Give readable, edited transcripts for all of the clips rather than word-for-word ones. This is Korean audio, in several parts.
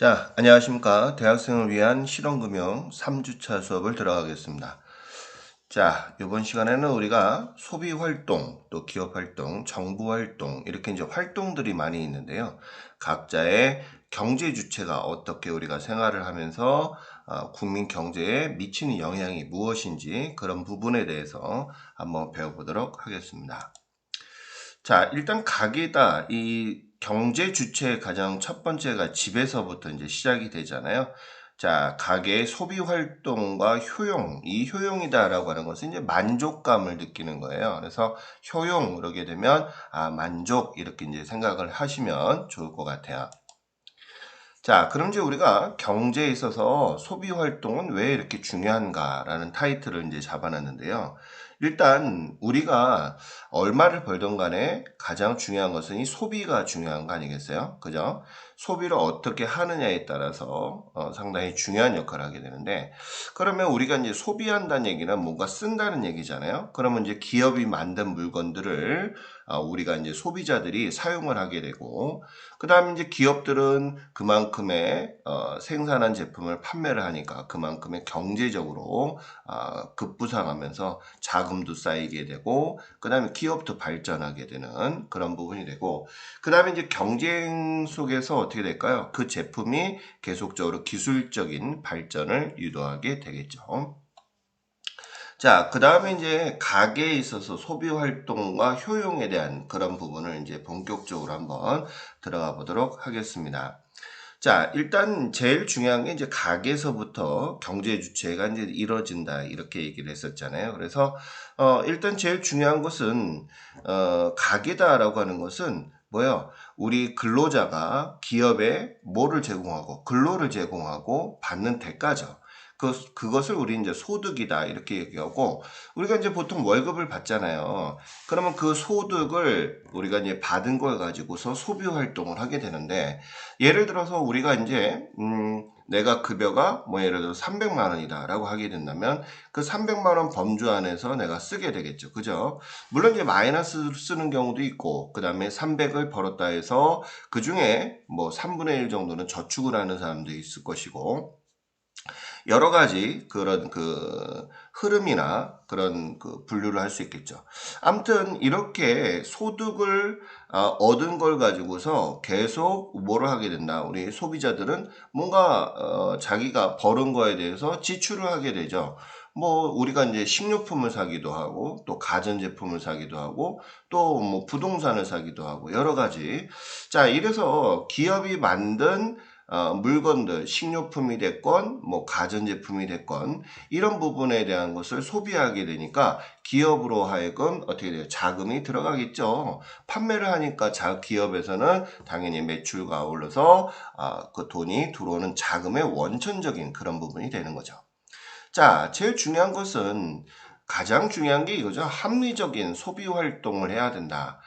자, 안녕하십니까. 대학생을 위한 실용금융 3주차 수업을 들어가겠습니다. 자, 이번 시간에는 우리가 소비 활동, 또 기업 활동, 정부 활동, 이렇게 이제 활동들이 많이 있는데요. 각자의 경제 주체가 어떻게 우리가 생활을 하면서 국민 경제에 미치는 영향이 무엇인지 그런 부분에 대해서 한번 배워보도록 하겠습니다. 자, 일단 가게다. 이 경제 주체의 가장 첫 번째가 집에서부터 이제 시작이 되잖아요. 자, 가게의 소비 활동과 효용, 이 효용이다라고 하는 것은 이제 만족감을 느끼는 거예요. 그래서 효용 그러게 되면 만족 이렇게 이제 생각을 하시면 좋을 것 같아요. 자, 그럼 이제 우리가 경제에 있어서 소비 활동은 왜 이렇게 중요한가라는 타이틀을 이제 잡아놨는데요. 일단 우리가 얼마를 벌던 간에 가장 중요한 것은 이 소비가 중요한 거 아니겠어요? 그죠? 소비를 어떻게 하느냐에 따라서 상당히 중요한 역할을 하게 되는데, 그러면 우리가 이제 소비한다는 얘기는 뭔가 쓴다는 얘기잖아요. 그러면 이제 기업이 만든 물건들을 우리가 이제 소비자들이 사용을 하게 되고, 그 다음에 이제 기업들은 그만큼의 생산한 제품을 판매를 하니까 그만큼의 경제적으로 급부상하면서 자금도 쌓이게 되고, 그 다음에 기업도 발전하게 되는 그런 부분이 되고, 그 다음에 이제 경쟁 속에서 어떻게 될까요? 그 제품이 계속적으로 기술적인 발전을 유도하게 되겠죠. 자, 그 다음에 이제 가게에 있어서 소비 활동과 효용에 대한 그런 부분을 이제 본격적으로 한번 들어가 보도록 하겠습니다. 자, 일단 제일 중요한 게 이제 가게에서부터 경제 주체가 이제 이루어진다 이렇게 얘기를 했었잖아요. 그래서 일단 제일 중요한 것은 가게다라고 하는 것은 뭐요? 우리 근로자가 기업에 뭐를 제공하고 근로를 제공하고 받는 대가죠. 그것을 우리 이제 소득이다 이렇게 얘기하고, 우리가 이제 보통 월급을 받잖아요. 그러면 그 소득을 우리가 이제 받은 걸 가지고서 소비 활동을 하게 되는데, 예를 들어서 우리가 이제 내가 급여가 뭐 예를 들어 300만 원이다라고 하게 된다면 그 300만 원 범주 안에서 내가 쓰게 되겠죠. 그죠? 물론 이제 마이너스 쓰는 경우도 있고, 그다음에 300을 벌었다 해서 그중에 뭐 3분의 1 정도는 저축을 하는 사람도 있을 것이고, 여러 가지 그런 그 흐름이나 그런 그 분류를 할 수 있겠죠. 아무튼 이렇게 소득을 얻은 걸 가지고서 계속 뭐를 하게 된다. 우리 소비자들은 뭔가 자기가 벌은 거에 대해서 지출을 하게 되죠. 뭐 우리가 이제 식료품을 사기도 하고, 또 가전제품을 사기도 하고, 또 뭐 부동산을 사기도 하고, 여러 가지. 자, 이래서 기업이 만든 물건들, 식료품이 됐건 뭐 가전제품이 됐건 이런 부분에 대한 것을 소비하게 되니까 기업으로 하여금 어떻게 돼요? 자금이 들어가겠죠. 판매를 하니까 기업에서는 당연히 매출과 아울러서 그 돈이 들어오는 자금의 원천적인 그런 부분이 되는 거죠. 자, 제일 중요한 것은, 가장 중요한 게 이거죠. 합리적인 소비 활동을 해야 된다.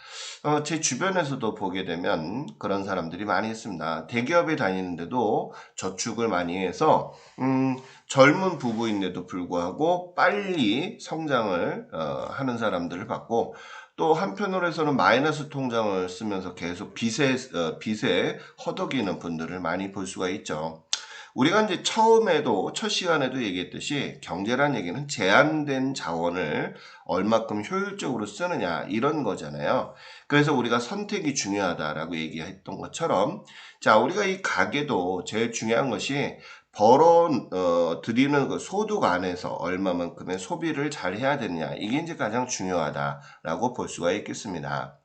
제 주변에서도 보게 되면 그런 사람들이 많이 있습니다. 대기업에 다니는데도 저축을 많이 해서 젊은 부부인데도 불구하고 빨리 성장을 하는 사람들을 봤고, 또 한편으로 해서는 마이너스 통장을 쓰면서 계속 빚에 허덕이는 분들을 많이 볼 수가 있죠. 우리가 이제 첫 시간에도 얘기했듯이 경제란 얘기는 제한된 자원을 얼마큼 효율적으로 쓰느냐 이런 거잖아요. 그래서 우리가 선택이 중요하다라고 얘기했던 것처럼, 자, 우리가 이 가게도 제일 중요한 것이 드리는 그 소득 안에서 얼마만큼의 소비를 잘 해야 되느냐, 이게 이제 가장 중요하다라고 볼 수가 있겠습니다.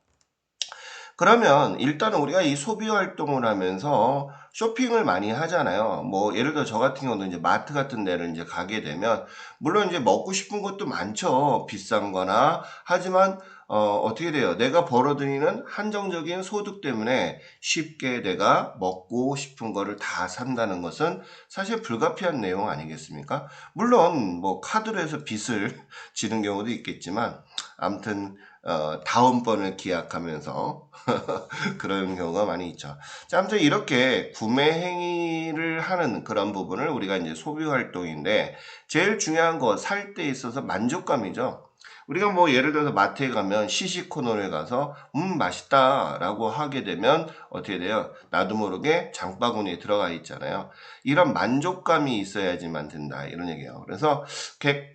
그러면 일단은 우리가 이 소비 활동을 하면서 쇼핑을 많이 하잖아요. 뭐 예를 들어 저 같은 경우는 이제 마트 같은 데를 이제 가게 되면 물론 이제 먹고 싶은 것도 많죠. 비싼 거나. 하지만 어떻게 돼요? 내가 벌어들이는 한정적인 소득 때문에 쉽게 내가 먹고 싶은 거를 다 산다는 것은 사실 불가피한 내용 아니겠습니까? 물론 뭐 카드로 해서 빚을 지는 경우도 있겠지만, 아무튼 다음번을 기약하면서 그런 경우가 많이 있죠. 자, 아무튼 이렇게 구매 행위를 하는 그런 부분을 우리가 이제 소비 활동인데, 제일 중요한 거 살 때 있어서 만족감이죠. 우리가 뭐 예를 들어서 마트에 가면 시식 코너에 가서 맛있다라고 하게 되면 어떻게 돼요? 나도 모르게 장바구니에 들어가 있잖아요. 이런 만족감이 있어야지만 된다. 이런 얘기예요. 그래서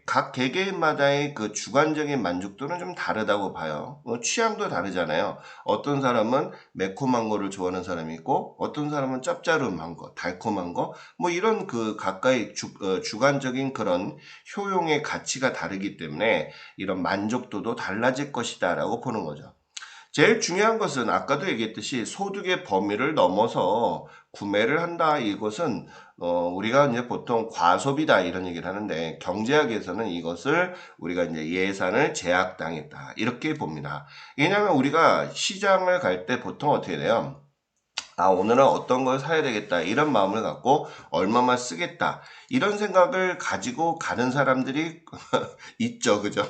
각 개개인마다의 그 주관적인 만족도는 좀 다르다고 봐요. 취향도 다르잖아요. 어떤 사람은 매콤한 거를 좋아하는 사람이 있고 어떤 사람은 짭짤한 거, 달콤한 거, 뭐 이런 그 각각의 주관적인 그런 효용의 가치가 다르기 때문에 이런 만족도도 달라질 것이다라고 보는 거죠. 제일 중요한 것은 아까도 얘기했듯이 소득의 범위를 넘어서 구매를 한다. 이것은 우리가 이제 보통 과소비다 이런 얘기를 하는데 경제학에서는 이것을 우리가 이제 예산을 제약당했다 이렇게 봅니다. 왜냐하면 우리가 시장을 갈 때 보통 어떻게 돼요? 오늘은 어떤 걸 사야 되겠다. 이런 마음을 갖고 얼마만 쓰겠다. 이런 생각을 가지고 가는 사람들이 있죠. 그죠?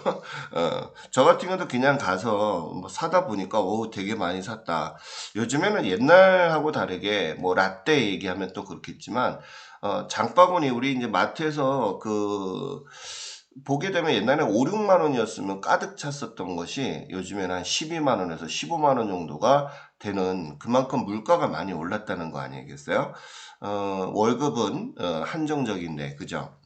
저 같은 경우도 그냥 가서 뭐 사다 보니까, 되게 많이 샀다. 요즘에는 옛날하고 다르게, 뭐, 라떼 얘기하면 또 그렇겠지만, 장바구니, 우리 이제 마트에서 보게 되면 옛날에 5, 6만 원이었으면 가득 찼었던 것이 요즘에는 한 12만 원에서 15만 원 정도가 되는 그만큼 물가가 많이 올랐다는 거 아니겠어요? 월급은 한정적인데, 그죠?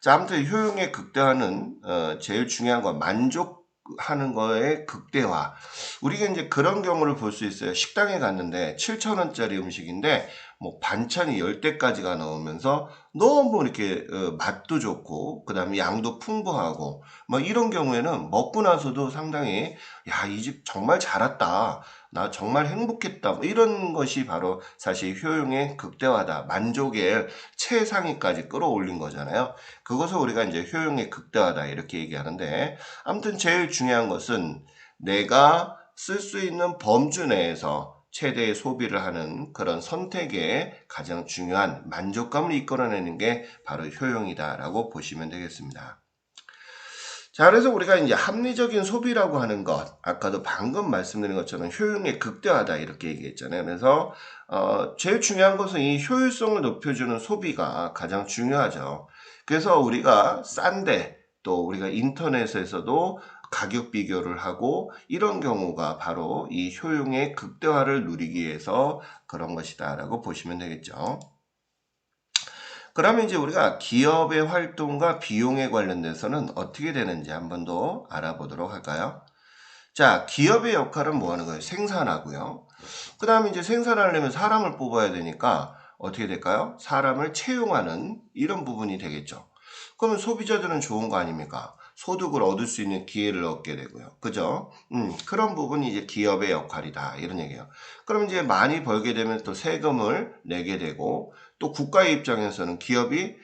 자, 아무튼 효용의 극대화는 제일 중요한 건 만족하는 거의 극대화. 우리가 이제 그런 경우를 볼 수 있어요. 식당에 갔는데 7,000원짜리 음식인데 뭐 반찬이 10대까지가 나오면서 너무 이렇게 맛도 좋고 그다음에 양도 풍부하고 뭐 이런 경우에는 먹고 나서도 상당히 야, 이 집 정말 잘 왔다. 나 정말 행복했다. 뭐 이런 것이 바로 사실 효용의 극대화다. 만족의 최상위까지 끌어올린 거잖아요. 그것을 우리가 이제 효용의 극대화다 이렇게 얘기하는데 아무튼 제일 중요한 것은 내가 쓸 수 있는 범주 내에서 최대의 소비를 하는 그런 선택에 가장 중요한 만족감을 이끌어내는 게 바로 효용이다라고 보시면 되겠습니다. 자, 그래서 우리가 이제 합리적인 소비라고 하는 것, 아까도 방금 말씀드린 것처럼 효용의 극대화다 이렇게 얘기했잖아요. 그래서 제일 중요한 것은 이 효율성을 높여주는 소비가 가장 중요하죠. 그래서 우리가 싼데 또 우리가 인터넷에서도 가격 비교를 하고 이런 경우가 바로 이 효용의 극대화를 누리기 위해서 그런 것이다라고 보시면 되겠죠. 그러면 이제 우리가 기업의 활동과 비용에 관련돼서는 어떻게 되는지 한번 더 알아보도록 할까요? 자, 기업의 역할은 뭐 하는 거예요? 생산하고요. 그 다음에 이제 생산하려면 사람을 뽑아야 되니까 어떻게 될까요? 사람을 채용하는 이런 부분이 되겠죠. 그러면 소비자들은 좋은 거 아닙니까? 소득을 얻을 수 있는 기회를 얻게 되고요. 그죠? 그런 부분이 이제 기업의 역할이다. 이런 얘기예요. 그럼 이제 많이 벌게 되면 또 세금을 내게 되고 또 국가의 입장에서는 기업이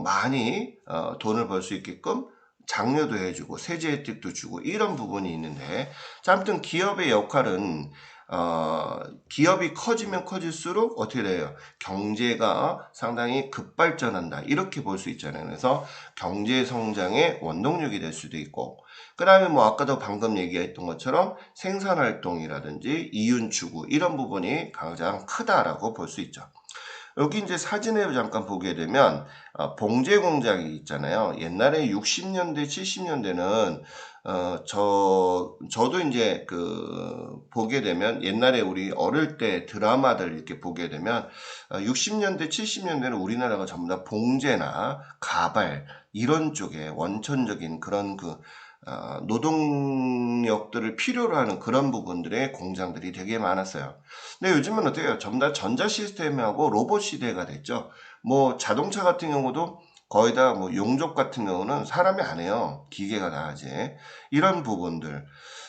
많이 돈을 벌 수 있게끔 장려도 해주고 세제 혜택도 주고 이런 부분이 있는데 자, 아무튼 기업의 역할은 기업이 커지면 커질수록 어떻게 돼요? 경제가 상당히 급발전한다. 이렇게 볼 수 있잖아요. 그래서 경제 성장의 원동력이 될 수도 있고, 그 다음에 뭐 아까도 방금 얘기했던 것처럼 생산 활동이라든지 이윤 추구 이런 부분이 가장 크다라고 볼 수 있죠. 여기 이제 사진을 잠깐 보게 되면 봉제 공장이 있잖아요. 옛날에 60년대, 70년대는 저도 이제 보게 되면 옛날에 우리 어릴 때 드라마들 이렇게 보게 되면 60년대, 70년대는 우리나라가 전부 다 봉제나 가발 이런 쪽에 원천적인 그런 노동력들을 필요로 하는 그런 부분들의 공장들이 되게 많았어요. 근데 요즘은 어떻게 해요? 전부 다 전자 시스템하고 로봇 시대가 됐죠. 뭐 자동차 같은 경우도 거의 다 뭐 용접 같은 경우는 사람이 안 해요. 기계가 다 하지. 이런 부분들.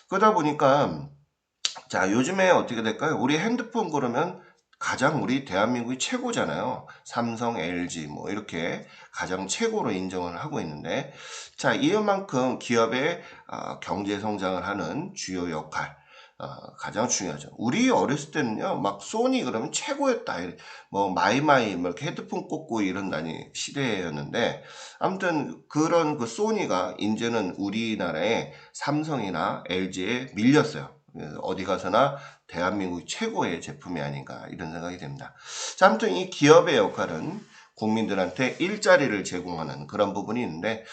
그러다 보니까 자, 요즘에 어떻게 될까요? 우리 핸드폰 그러면 가장 우리 대한민국이 최고잖아요. 삼성, LG 뭐 이렇게 가장 최고로 인정을 하고 있는데 자, 이만큼 기업의 경제 성장을 하는 주요 역할 가장 중요하죠. 우리 어렸을 때는요, 막 소니 그러면 최고였다. 뭐 마이마이 뭐 이렇게 헤드폰 꽂고 이런 시대였는데 아무튼 그런 소니가 이제는 우리나라의 삼성이나 LG에 밀렸어요. 어디 가서나 대한민국 최고의 제품이 아닌가 이런 생각이 됩니다. 자, 아무튼 이 기업의 역할은 국민들한테 일자리를 제공하는 그런 부분이 있는데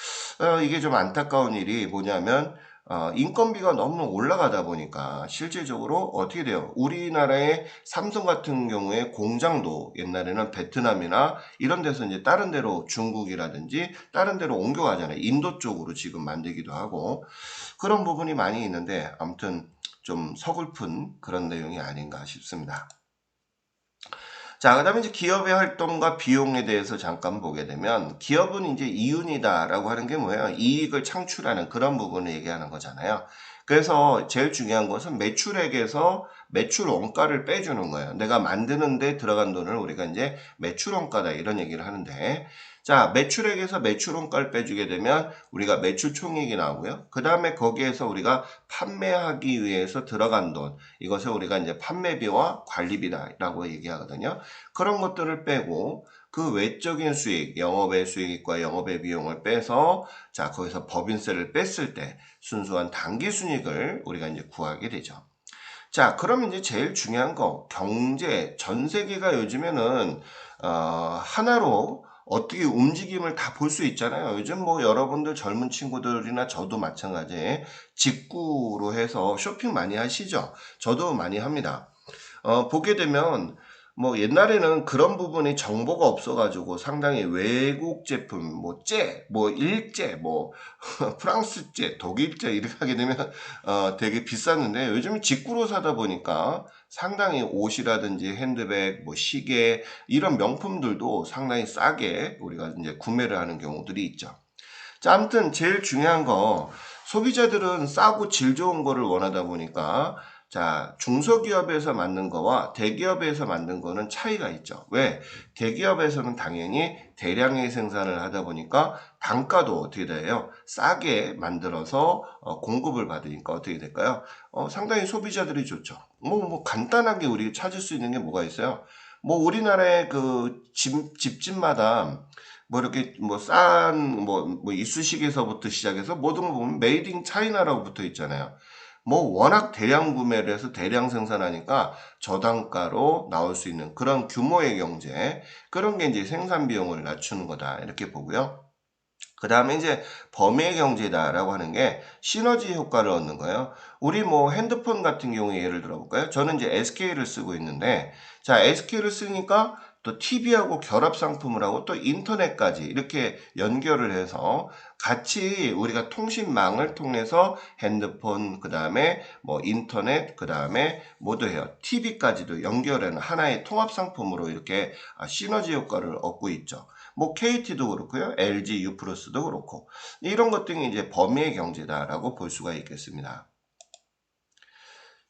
이게 좀 안타까운 일이 뭐냐면 인건비가 너무 올라가다 보니까 실질적으로 어떻게 돼요? 우리나라의 삼성 같은 경우에 공장도 옛날에는 베트남이나 이런 데서 이제 다른 데로 중국이라든지 다른 데로 옮겨가잖아요. 인도 쪽으로 지금 만들기도 하고 그런 부분이 많이 있는데 아무튼 좀 서글픈 그런 내용이 아닌가 싶습니다. 자, 그다음에 이제 기업의 활동과 비용에 대해서 잠깐 보게 되면 기업은 이제 이윤이다라고 하는 게 뭐예요? 이익을 창출하는 그런 부분을 얘기하는 거잖아요. 그래서 제일 중요한 것은 매출액에서 매출 원가를 빼주는 거예요. 내가 만드는데 들어간 돈을 우리가 이제 매출 원가다 이런 얘기를 하는데 자, 매출액에서 매출 원가를 빼주게 되면 우리가 매출 총액이 나오고요. 그 다음에 거기에서 우리가 판매하기 위해서 들어간 돈, 이것을 우리가 이제 판매비와 관리비다라고 얘기하거든요. 그런 것들을 빼고 그 외적인 수익, 영업의 수익과 영업의 비용을 빼서 자, 거기서 법인세를 뺐을 때 순수한 당기 순이익을 우리가 이제 구하게 되죠. 자, 그러면 이제 제일 중요한 거 경제 전 세계가 요즘에는 하나로 어떻게 움직임을 다 볼 수 있잖아요. 요즘 뭐 여러분들 젊은 친구들이나 저도 마찬가지에 직구로 해서 쇼핑 많이 하시죠? 저도 많이 합니다. 보게 되면 뭐 옛날에는 그런 부분이 정보가 없어가지고 상당히 외국 제품, 뭐 재, 뭐 일재, 뭐 프랑스재, 독일재 이렇게 하게 되면 되게 비쌌는데 요즘 직구로 사다 보니까 상당히 옷이라든지 핸드백, 뭐 시계 이런 명품들도 상당히 싸게 우리가 이제 구매를 하는 경우들이 있죠. 자, 아무튼 제일 중요한 거 소비자들은 싸고 질 좋은 거를 원하다 보니까 자, 중소기업에서 만든 거와 대기업에서 만든 거는 차이가 있죠. 왜? 대기업에서는 당연히 대량의 생산을 하다 보니까 단가도 어떻게 돼요? 싸게 만들어서 공급을 받으니까 어떻게 될까요? 상당히 소비자들이 좋죠. 뭐 간단하게 우리 찾을 수 있는 게 뭐가 있어요? 뭐 우리나라의 그 집집마다 뭐 이렇게 뭐 싼 뭐 이쑤시개서부터 시작해서 모든 거 보면 메이드 인 차이나라고 붙어 있잖아요. 뭐 워낙 대량 구매를 해서 대량 생산하니까 저단가로 나올 수 있는 그런 규모의 경제 그런 게 이제 생산 비용을 낮추는 거다 이렇게 보고요. 그 다음에 이제 범위의 경제다라고 하는 게 시너지 효과를 얻는 거예요. 우리 뭐 핸드폰 같은 경우에 예를 들어 볼까요? 저는 이제 SK를 쓰고 있는데 자, SK를 쓰니까 또 TV하고 결합 상품을 하고 또 인터넷까지 이렇게 연결을 해서 같이 우리가 통신망을 통해서 핸드폰 그다음에 뭐 인터넷 그다음에 뭐도 해요. TV까지도 연결하는 하나의 통합 상품으로 이렇게 시너지 효과를 얻고 있죠. 뭐 KT도 그렇고요. LG U+도 그렇고 이런 것들이 이제 범위의 경제다라고 볼 수가 있겠습니다.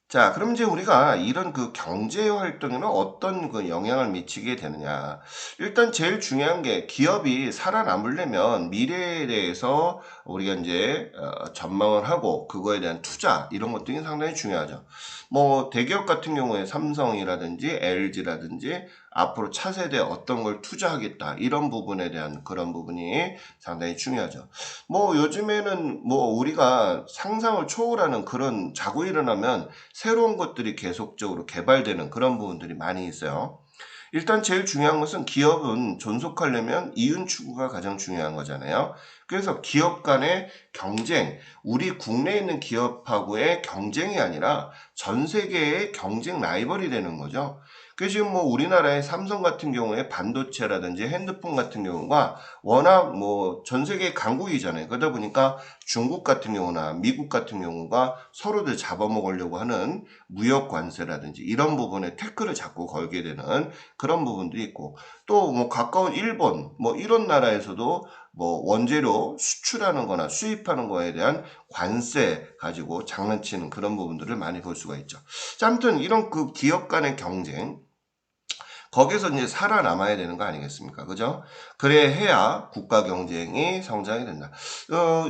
자, 그럼 이제 우리가 이런 그 경제 활동에는 어떤 그 영향을 미치게 되느냐. 일단 제일 중요한 게 기업이 살아남으려면 미래에 대해서 우리가 이제 전망을 하고 그거에 대한 투자 이런 것들이 상당히 중요하죠. 뭐 대기업 같은 경우에 삼성이라든지 LG라든지 앞으로 차세대에 어떤 걸 투자하겠다 이런 부분에 대한 그런 부분이 상당히 중요하죠. 뭐 요즘에는 뭐 우리가 상상을 초월하는 그런 자고 일어나면 새로운 것들이 계속적으로 개발되는 그런 부분들이 많이 있어요. 일단 제일 중요한 것은 기업은 존속하려면 이윤 추구가 가장 중요한 거잖아요. 그래서 기업 간의 경쟁, 우리 국내에 있는 기업하고의 경쟁이 아니라 전 세계의 경쟁 라이벌이 되는 거죠. 그 지금 뭐 우리나라의 삼성 같은 경우에 반도체라든지 핸드폰 같은 경우가 워낙 뭐 전 세계 강국이잖아요. 그러다 보니까 중국 같은 경우나 미국 같은 경우가 서로들 잡아먹으려고 하는 무역 관세라든지 이런 부분에 태클을 자꾸 걸게 되는 그런 부분도 있고 또 뭐 가까운 일본 뭐 이런 나라에서도 뭐 원재료 수출하는 거나 수입하는 거에 대한 관세 가지고 장난치는 그런 부분들을 많이 볼 수가 있죠. 자, 아무튼 이런 그 기업 간의 경쟁 거기서 이제 살아남아야 되는 거 아니겠습니까? 그죠? 그래 해야 국가 경쟁이 성장이 된다.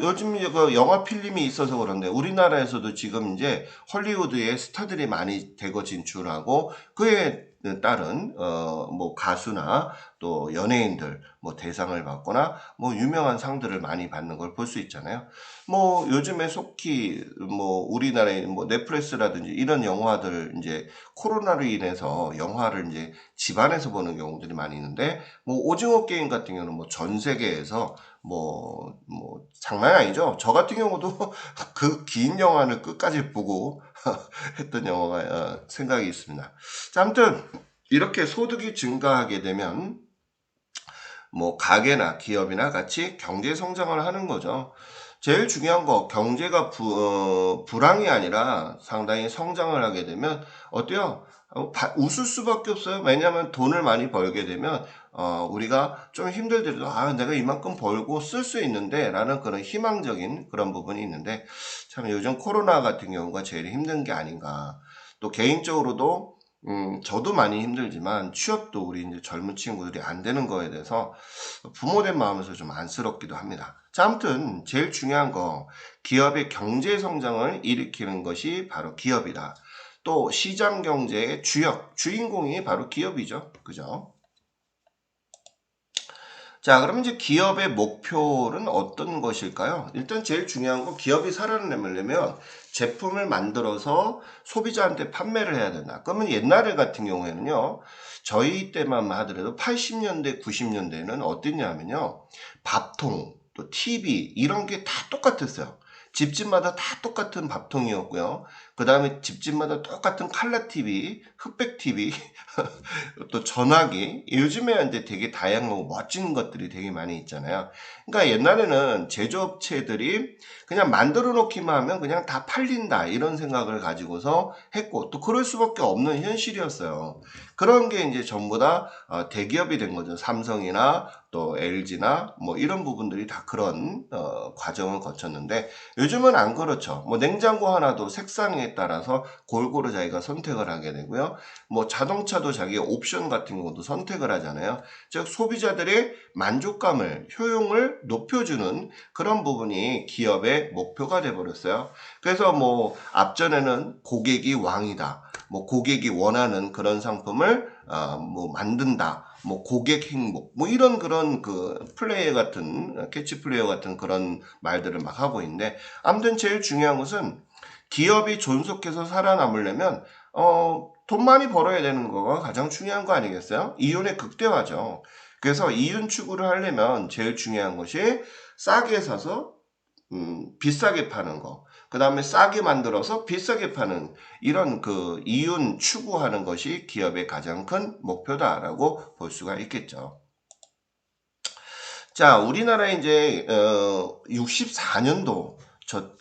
요즘 그 영화 필름이 있어서 그런데 우리나라에서도 지금 이제 헐리우드에 스타들이 많이 대거 진출하고 그에 따른 뭐 가수나 또 연예인들 뭐 대상을 받거나 뭐 유명한 상들을 많이 받는 걸 볼 수 있잖아요. 뭐 요즘에 속히 뭐 우리나라에 뭐 넷플릭스라든지 이런 영화들 이제 코로나로 인해서 영화를 이제 집안에서 보는 경우들이 많이 있는데 뭐 오징어 게임 같은 경우는 뭐 전 세계에서 뭐 장난이 아니죠. 저 같은 경우도 그 긴 영화를 끝까지 보고 했던 영화가 생각이 있습니다. 자, 아무튼 이렇게 소득이 증가하게 되면 뭐 가게나 기업이나 같이 경제 성장을 하는 거죠. 제일 중요한 거 경제가 불황이 아니라 상당히 성장을 하게 되면 어때요? 웃을 수밖에 없어요. 왜냐하면 돈을 많이 벌게 되면 우리가 좀 힘들더라도 내가 이만큼 벌고 쓸 수 있는데 라는 그런 희망적인 그런 부분이 있는데 참 요즘 코로나 같은 경우가 제일 힘든 게 아닌가. 또 개인적으로도 저도 많이 힘들지만 취업도 우리 이제 젊은 친구들이 안 되는 거에 대해서 부모된 마음에서 좀 안쓰럽기도 합니다. 자, 아무튼 제일 중요한 거 기업의 경제 성장을 일으키는 것이 바로 기업이다. 또 시장 경제의 주인공이 바로 기업이죠. 그죠? 자, 그럼 이제 기업의 목표는 어떤 것일까요? 일단 제일 중요한 건 기업이 살아내려면 제품을 만들어서 소비자한테 판매를 해야 된다. 그러면 옛날에 같은 경우에는요, 저희 때만 하더라도 80년대, 90년대에는 어땠냐면요, 밥통, 또 TV, 이런 게 다 똑같았어요. 집집마다 다 똑같은 밥통이었고요. 그 다음에 집집마다 똑같은 칼라 TV, 흑백 TV, 또 전화기 요즘에 이제 되게 다양하고 멋진 것들이 되게 많이 있잖아요. 그러니까 옛날에는 제조업체들이 그냥 만들어 놓기만 하면 그냥 다 팔린다 이런 생각을 가지고서 했고 또 그럴 수밖에 없는 현실이었어요. 그런 게 이제 전부 다 대기업이 된 거죠. 삼성이나 또 LG나 뭐 이런 부분들이 다 그런 과정을 거쳤는데 요즘은 안 그렇죠. 뭐 냉장고 하나도 색상에 따라서 골고루 자기가 선택을 하게 되고요. 뭐 자동차도 자기 옵션 같은 것도 선택을 하잖아요. 즉 소비자들의 만족감을 효용을 높여주는 그런 부분이 기업의 목표가 돼버렸어요. 그래서 뭐 앞전에는 고객이 왕이다. 뭐 고객이 원하는 그런 상품을 뭐 만든다. 뭐 고객 행복 뭐 이런 그런 그 플레이 같은 캐치플레이어 같은 그런 말들을 막 하고 있는데 아무튼 제일 중요한 것은 기업이 존속해서 살아남으려면 돈 많이 벌어야 되는 거가 가장 중요한 거 아니겠어요? 이윤의 극대화죠. 그래서 이윤 추구를 하려면 제일 중요한 것이 싸게 사서 비싸게 파는 거. 그 다음에 싸게 만들어서 비싸게 파는 이런 그 이윤 추구하는 것이 기업의 가장 큰 목표다라고 볼 수가 있겠죠. 자, 우리나라에 이제 64년도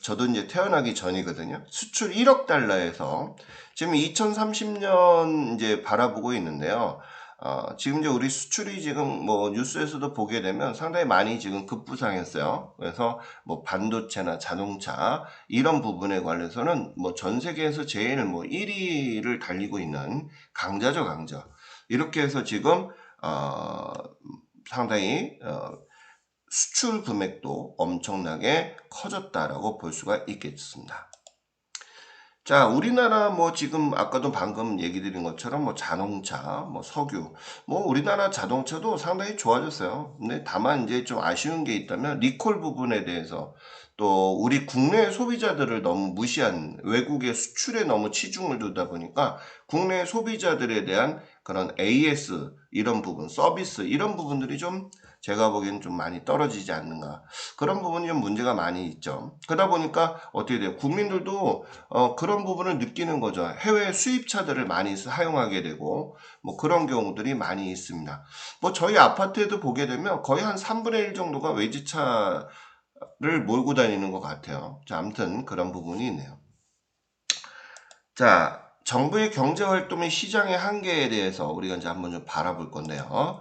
저도 이제 태어나기 전이거든요. 수출 1억 달러에서 지금 2030년 이제 바라보고 있는데요. 지금 이제 우리 수출이 지금 뭐 뉴스에서도 보게 되면 상당히 많이 지금 급부상했어요. 그래서 뭐 반도체나 자동차 이런 부분에 관해서는 뭐 전 세계에서 제일 뭐 1위를 달리고 있는 강자죠, 강자. 이렇게 해서 지금 상당히 수출 금액도 엄청나게 커졌다라고 볼 수가 있겠습니다. 자, 우리나라 뭐 지금 아까도 방금 얘기 드린 것처럼 뭐 자동차, 뭐 석유, 뭐 우리나라 자동차도 상당히 좋아졌어요. 근데 다만 이제 좀 아쉬운 게 있다면 리콜 부분에 대해서 또 우리 국내 소비자들을 너무 무시한 외국의 수출에 너무 치중을 두다 보니까 국내 소비자들에 대한 그런 AS 이런 부분, 서비스 이런 부분들이 좀 제가 보기에는 좀 많이 떨어지지 않는가. 그런 부분이 좀 문제가 많이 있죠. 그러다 보니까 어떻게 돼요? 국민들도 그런 부분을 느끼는 거죠. 해외 수입차들을 많이 사용하게 되고 뭐 그런 경우들이 많이 있습니다. 뭐 저희 아파트에도 보게 되면 거의 한 3분의 1 정도가 외제차를 몰고 다니는 것 같아요. 자, 아무튼 그런 부분이 있네요. 자, 정부의 경제활동의 시장의 한계에 대해서 우리가 이제 한번 좀 바라볼 건데요.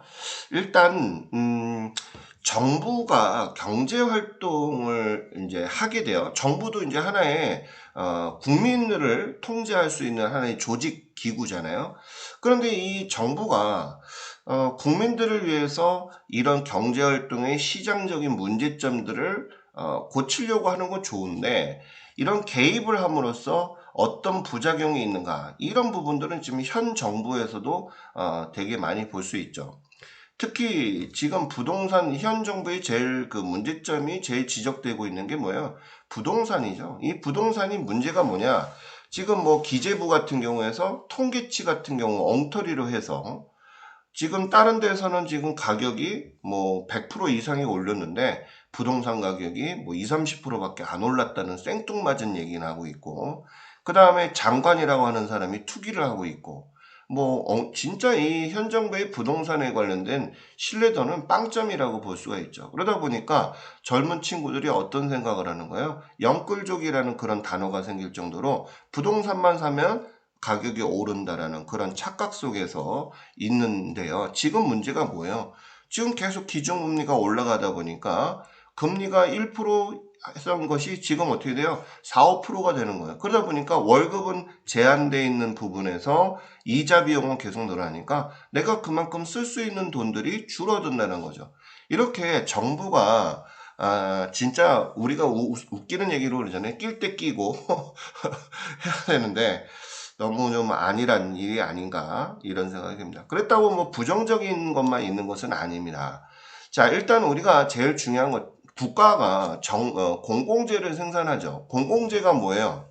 일단, 정부가 경제활동을 이제 하게 돼요. 정부도 이제 하나의, 국민들을 통제할 수 있는 하나의 조직 기구잖아요. 그런데 이 정부가, 국민들을 위해서 이런 경제활동의 시장적인 문제점들을, 고치려고 하는 건 좋은데, 이런 개입을 함으로써 어떤 부작용이 있는가 이런 부분들은 지금 현 정부에서도 되게 많이 볼 수 있죠. 특히 지금 부동산 현 정부의 제일 그 문제점이 제일 지적되고 있는 게 뭐예요? 부동산이죠. 이 부동산이 문제가 뭐냐? 지금 뭐 기재부 같은 경우에서 통계치 같은 경우 엉터리로 해서 지금 다른 데서는 지금 가격이 뭐 100% 이상이 올렸는데 부동산 가격이 뭐 20, 30%밖에 안 올랐다는 생뚱맞은 얘기는 하고 있고, 그 다음에 장관이라고 하는 사람이 투기를 하고 있고, 뭐 진짜 이 현 정부의 부동산에 관련된 신뢰도는 빵점이라고 볼 수가 있죠. 그러다 보니까 젊은 친구들이 어떤 생각을 하는 거예요? 영끌족이라는 그런 단어가 생길 정도로 부동산만 사면 가격이 오른다라는 그런 착각 속에서 있는데요. 지금 문제가 뭐예요? 지금 계속 기준금리가 올라가다 보니까 금리가 1% 했던 것이 지금 어떻게 돼요? 4, 5%가 되는 거예요. 그러다 보니까 월급은 제한되어 있는 부분에서 이자 비용은 계속 늘어나니까 내가 그만큼 쓸 수 있는 돈들이 줄어든다는 거죠. 이렇게 정부가 진짜 우리가 웃기는 얘기로 그러잖아요. 낄 때 끼고 해야 되는데 너무 좀 안일한 일이 아닌가 이런 생각이 듭니다. 그렇다고 뭐 부정적인 것만 있는 것은 아닙니다. 자, 일단 우리가 제일 중요한 것, 국가가 공공재를 생산하죠. 공공재가 뭐예요?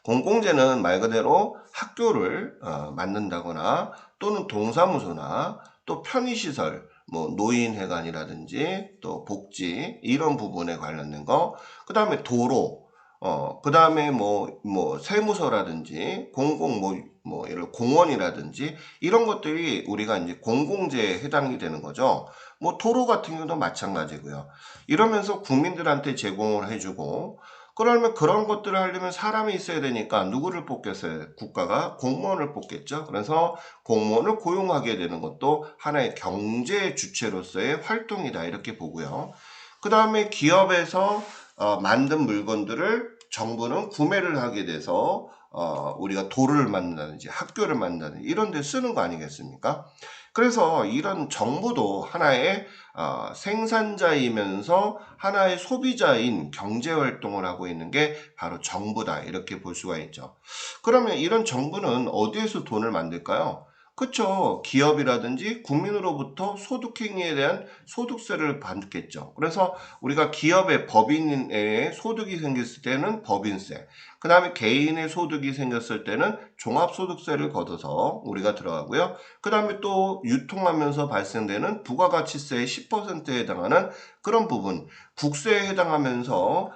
공공재는 말 그대로 학교를 만든다거나 또는 동사무소나 또 편의시설, 뭐 노인회관이라든지 또 복지 이런 부분에 관련된 거, 그 다음에 도로, 그 다음에 뭐 세무서라든지 예를 공원이라든지 이런 것들이 우리가 이제 공공재에 해당이 되는 거죠. 뭐 도로 같은 경우도 마찬가지고요. 이러면서 국민들한테 제공을 해주고, 그러면 그런 것들을 하려면 사람이 있어야 되니까 누구를 뽑겠어요? 국가가 공무원을 뽑겠죠. 그래서 공무원을 고용하게 되는 것도 하나의 경제 주체로서의 활동이다 이렇게 보고요. 그 다음에 기업에서 만든 물건들을 정부는 구매를 하게 돼서 우리가 도를 만든다든지 학교를 만든다든지 이런 데 쓰는 거 아니겠습니까? 그래서 이런 정부도 하나의 생산자이면서 하나의 소비자인 경제활동을 하고 있는 게 바로 정부다 이렇게 볼 수가 있죠. 그러면 이런 정부는 어디에서 돈을 만들까요? 그쵸. 기업이라든지 국민으로부터 소득행위에 대한 소득세를 받겠죠. 그래서 우리가 기업의 법인의 소득이 생겼을 때는 법인세, 그 다음에 개인의 소득이 생겼을 때는 종합소득세를 걷어서 우리가 들어가고요. 그 다음에 또 유통하면서 발생되는 부가가치세의 10%에 해당하는 그런 부분, 국세에 해당하면서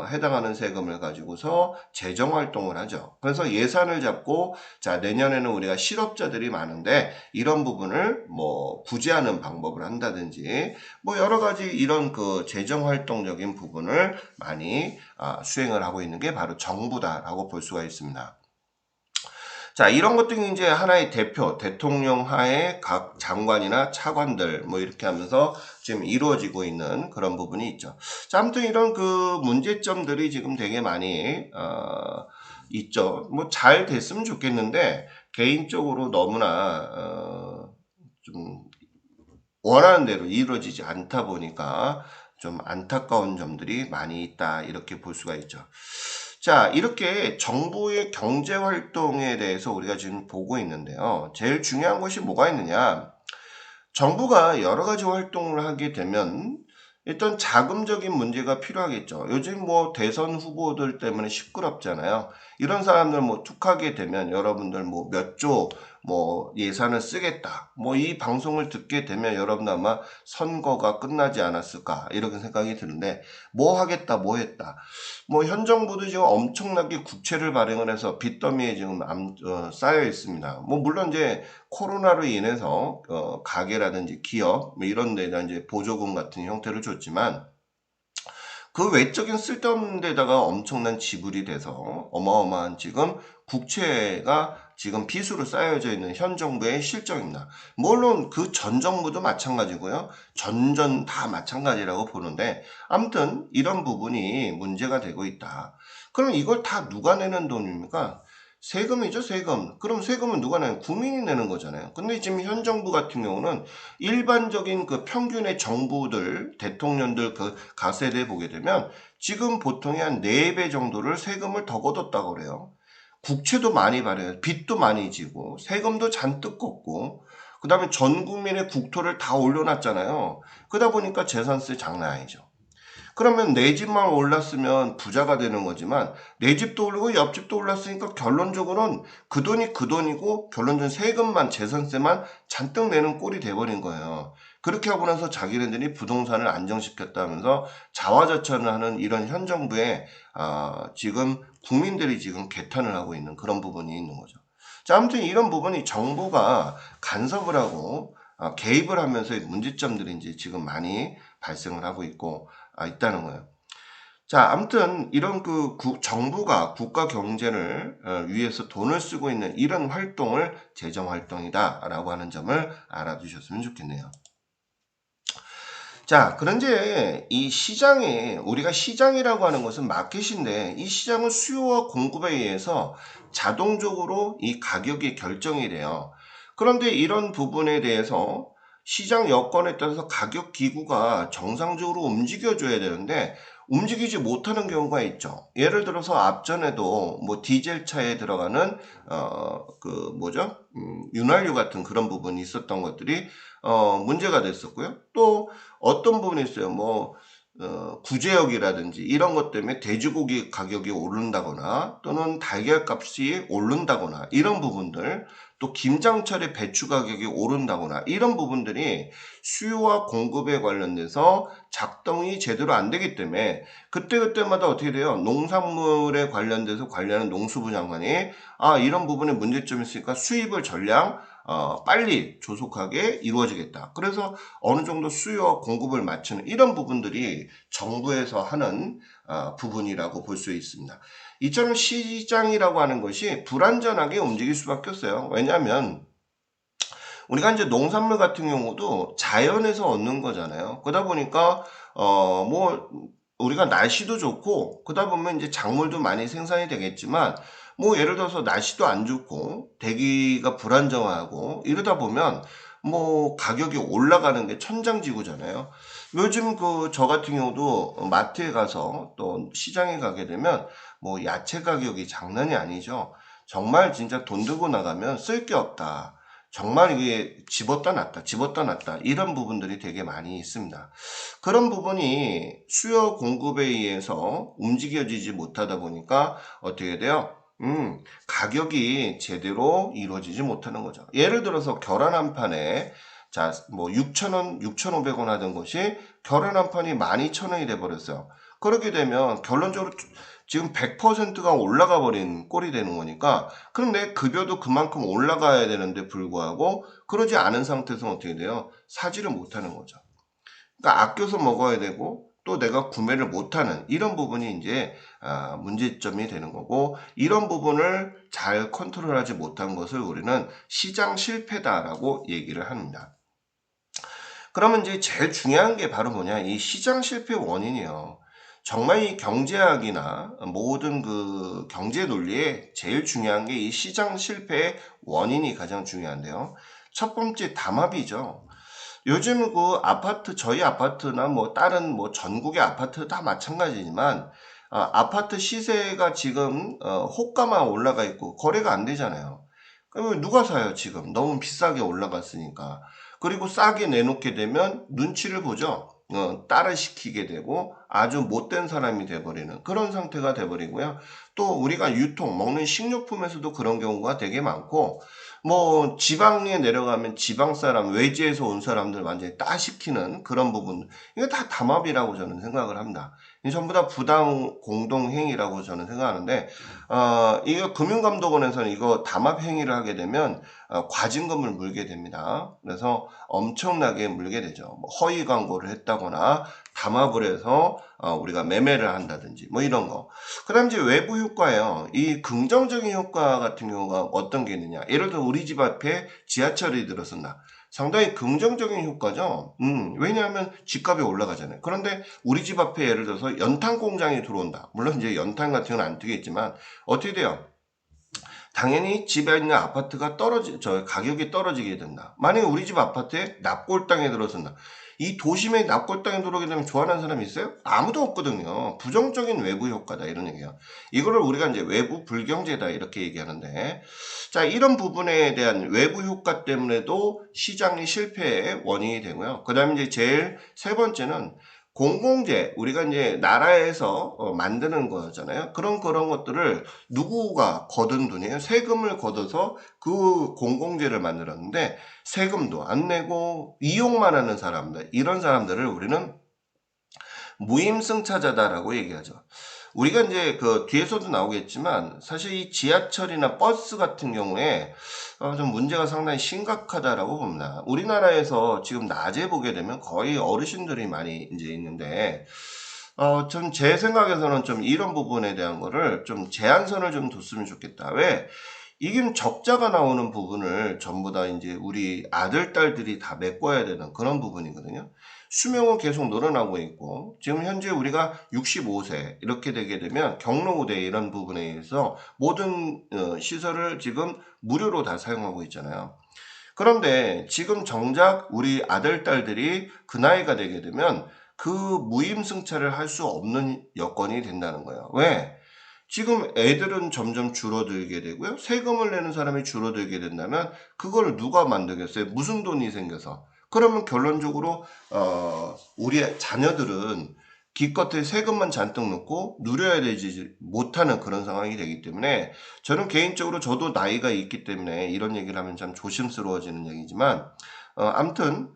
해당하는 세금을 가지고서 재정활동을 하죠. 그래서 예산을 잡고 자 내년에는 우리가 실업자들이 많은데 이런 부분을 뭐 구제하는 방법을 한다든지 뭐 여러 가지 이런 그 재정활동적인 부분을 많이 수행을 하고 있는 게 바로 정부다라고 볼 수가 있습니다. 자, 이런 것들이 이제 하나의 대표, 대통령 하에 각 장관이나 차관들 뭐 이렇게 하면서 지금 이루어지고 있는 그런 부분이 있죠. 자, 아무튼 이런 그 문제점들이 지금 되게 많이 있죠. 뭐 잘 됐으면 좋겠는데 개인적으로 너무나 좀 원하는 대로 이루어지지 않다 보니까 좀 안타까운 점들이 많이 있다 이렇게 볼 수가 있죠. 자, 이렇게 정부의 경제 활동에 대해서 우리가 지금 보고 있는데요. 제일 중요한 것이 뭐가 있느냐? 정부가 여러 가지 활동을 하게 되면 일단 자금적인 문제가 필요하겠죠. 요즘 뭐 대선 후보들 때문에 시끄럽잖아요. 이런 사람들 뭐 툭하게 되면 여러분들 뭐 몇 조 뭐 예산을 쓰겠다. 뭐 이 방송을 듣게 되면 여러분 아마 선거가 끝나지 않았을까 이렇게 생각이 드는데 뭐 하겠다 뭐 했다. 뭐 현 정부도 지금 엄청나게 국채를 발행을 해서 빚더미에 지금 쌓여 있습니다. 뭐 물론 이제 코로나로 인해서 가게라든지 기업 뭐 이런 데다 이제 보조금 같은 형태를 줬지만 그 외적인 쓸데없는 데다가 엄청난 지불이 돼서 어마어마한 지금 국채가 지금 빚으로 쌓여져 있는 현 정부의 실정입니다. 물론 그 전 정부도 마찬가지고요. 전전 다 마찬가지라고 보는데 아무튼 이런 부분이 문제가 되고 있다. 그럼 이걸 다 누가 내는 돈입니까? 세금이죠, 세금. 그럼 세금은 누가 내는? 국민이 내는 거잖아요. 근데 지금 현 정부 같은 경우는 일반적인 그 평균의 정부들, 대통령들 그 가세대 보게 되면 지금 보통의 한 4배 정도를 세금을 더 걷었다고 그래요. 국채도 많이 발행해요. 빚도 많이 지고 세금도 잔뜩 걷고 그 다음에 전 국민의 국토를 다 올려놨잖아요. 그러다 보니까 재산세 장난 아니죠. 그러면 내 집만 올랐으면 부자가 되는 거지만 내 집도 오르고 옆집도 올랐으니까 결론적으로는 그 돈이 그 돈이고 결론적으로 세금만 재산세만 잔뜩 내는 꼴이 돼버린 거예요. 그렇게 하고 나서 자기네들이 부동산을 안정시켰다면서 자화자찬을 하는 이런 현 정부에 지금 국민들이 지금 개탄을 하고 있는 그런 부분이 있는 거죠. 자, 아무튼 이런 부분이 정부가 간섭을 하고 개입을 하면서 문제점들이 이제 지금 많이 발생을 하고 있다는 거예요. 자, 아무튼 이런 정부가 국가 경제를 위해서 돈을 쓰고 있는 이런 활동을 재정 활동이다라고 하는 점을 알아두셨으면 좋겠네요. 자, 그런데 이 시장에 우리가 시장이라고 하는 것은 마켓인데 이 시장은 수요와 공급에 의해서 자동적으로 이 가격이 결정이 돼요. 그런데 이런 부분에 대해서 시장 여건에 따라서 가격 기구가 정상적으로 움직여줘야 되는데 움직이지 못하는 경우가 있죠. 예를 들어서 앞전에도 뭐 디젤 차에 들어가는 윤활유 같은 그런 부분이 있었던 것들이 문제가 됐었고요. 또 어떤 부분이 있어요. 구제역이라든지 이런 것 때문에 돼지고기 가격이 오른다거나 또는 달걀 값이 오른다거나 이런 부분들, 또 김장철의 배추 가격이 오른다거나 이런 부분들이 수요와 공급에 관련돼서 작동이 제대로 안 되기 때문에 그때그때마다 어떻게 돼요? 농산물에 관련돼서 관련한 농수부 장관이 이런 부분에 문제점이 있으니까 수입을 전량 빨리 조속하게 이루어지겠다. 그래서 어느 정도 수요와 공급을 맞추는 이런 부분들이 정부에서 하는 부분이라고 볼 수 있습니다. 이처럼 시장이라고 하는 것이 불안전하게 움직일 수밖에 없어요. 왜냐하면 우리가 이제 농산물 같은 경우도 자연에서 얻는 거잖아요. 그러다 보니까 우리가 날씨도 좋고 그러다 보면 이제 작물도 많이 생산이 되겠지만 예를 들어서 날씨도 안 좋고 대기가 불안정하고 이러다 보면 가격이 올라가는 게 천장지구잖아요. 요즘 저 같은 경우도 마트에 가서 또 시장에 가게 되면 야채 가격이 장난이 아니죠. 정말 진짜 돈 들고 나가면 쓸 게 없다. 정말 이게 집었다 놨다 이런 부분들이 되게 많이 있습니다. 그런 부분이 수요 공급에 의해서 움직여지지 못하다 보니까 어떻게 돼요? 가격이 제대로 이루어지지 못하는 거죠. 예를 들어서 계란 한 판에 6,000원, 6,500원 하던 것이 계란 한 판이 12,000원이 돼버렸어요. 그렇게 되면 결론적으로 지금 100%가 올라가 버린 꼴이 되는 거니까 그럼 내 급여도 그만큼 올라가야 되는데 불구하고 그러지 않은 상태에서 어떻게 돼요? 사지를 못하는 거죠. 그러니까 아껴서 먹어야 되고 또 내가 구매를 못하는 이런 부분이 이제 문제점이 되는 거고 이런 부분을 잘 컨트롤하지 못한 것을 우리는 시장 실패다라고 얘기를 합니다. 그러면 이제 제일 중요한 게 바로 뭐냐? 이 시장 실패 원인이에요. 정말 이 경제학이나 모든 경제 논리에 제일 중요한 게 이 시장 실패의 원인이 가장 중요한데요. 첫 번째 담합이죠. 요즘 저희 아파트나 다른 전국의 아파트 다 마찬가지지만 아파트 시세가 지금 호가만 올라가 있고 거래가 안 되잖아요. 그러면 누가 사요 지금? 너무 비싸게 올라갔으니까. 그리고 싸게 내놓게 되면 눈치를 보죠. 따라 시키게 되고 아주 못된 사람이 돼버리는 그런 상태가 돼버리고요. 또 우리가 먹는 식료품에서도 그런 경우가 되게 많고 지방에 내려가면 지방 사람, 외지에서 온 사람들 완전히 따시키는 그런 부분. 이거 다 담합이라고 저는 생각을 합니다. 이 전부 다 부당 공동행위라고 저는 생각하는데, 이거 금융감독원에서는 이거 담합 행위를 하게 되면, 과징금을 물게 됩니다. 그래서 엄청나게 물게 되죠. 허위 광고를 했다거나, 담합을 해서, 우리가 매매를 한다든지, 이런 거. 그 다음 이제 외부 효과예요. 이 긍정적인 효과 같은 경우가 어떤 게 있느냐. 예를 들어 우리 집 앞에 지하철이 들어선다. 상당히 긍정적인 효과죠. 왜냐하면 집값이 올라가잖아요. 그런데 우리 집 앞에 예를 들어서 연탄 공장이 들어온다. 물론 이제 연탄 같은 건 안 뜨겠지만 어떻게 돼요? 당연히 집에 있는 아파트가 가격이 떨어지게 된다. 만약에 우리 집 아파트에 납골당에 들어선다. 이 도심에 납골당에 들어오게 되면 좋아하는 사람이 있어요? 아무도 없거든요. 부정적인 외부 효과다 이런 얘기예요. 이거를 우리가 이제 외부 불경제다 이렇게 얘기하는데, 자, 이런 부분에 대한 외부 효과 때문에도 시장이 실패의 원인이 되고요. 그다음에 이제 제일 세 번째는 공공재, 우리가 이제 나라에서 만드는 거잖아요. 그런 것들을 누구가 거둔 돈이에요? 세금을 걷어서 그 공공재를 만들었는데 세금도 안 내고 이용만 하는 사람들, 이런 사람들을 우리는 무임승차자다라고 얘기하죠. 우리가 이제 그 뒤에서도 나오겠지만 사실 이 지하철이나 버스 같은 경우에 좀 문제가 상당히 심각하다라고 봅니다. 우리나라에서 지금 낮에 보게 되면 거의 어르신들이 많이 이제 있는데 좀 제 생각에서는 좀 이런 부분에 대한 거를 좀 제한선을 좀 뒀으면 좋겠다. 왜? 이게 적자가 나오는 부분을 전부 다 이제 우리 아들, 딸들이 다 메꿔야 되는 그런 부분이거든요. 수명은 계속 늘어나고 있고, 지금 현재 우리가 65세 이렇게 되게 되면 경로우대 이런 부분에 의해서 모든 시설을 지금 무료로 다 사용하고 있잖아요. 그런데 지금 정작 우리 아들, 딸들이 그 나이가 되게 되면 그 무임승차를 할 수 없는 여건이 된다는 거예요. 왜? 지금 애들은 점점 줄어들게 되고요. 세금을 내는 사람이 줄어들게 된다면 그걸 누가 만들겠어요? 무슨 돈이 생겨서. 그러면 결론적으로 우리 자녀들은 기껏해 세금만 잔뜩 넣고 누려야 되지 못하는 그런 상황이 되기 때문에 저는 개인적으로 저도 나이가 있기 때문에 이런 얘기를 하면 참 조심스러워지는 얘기지만 아무튼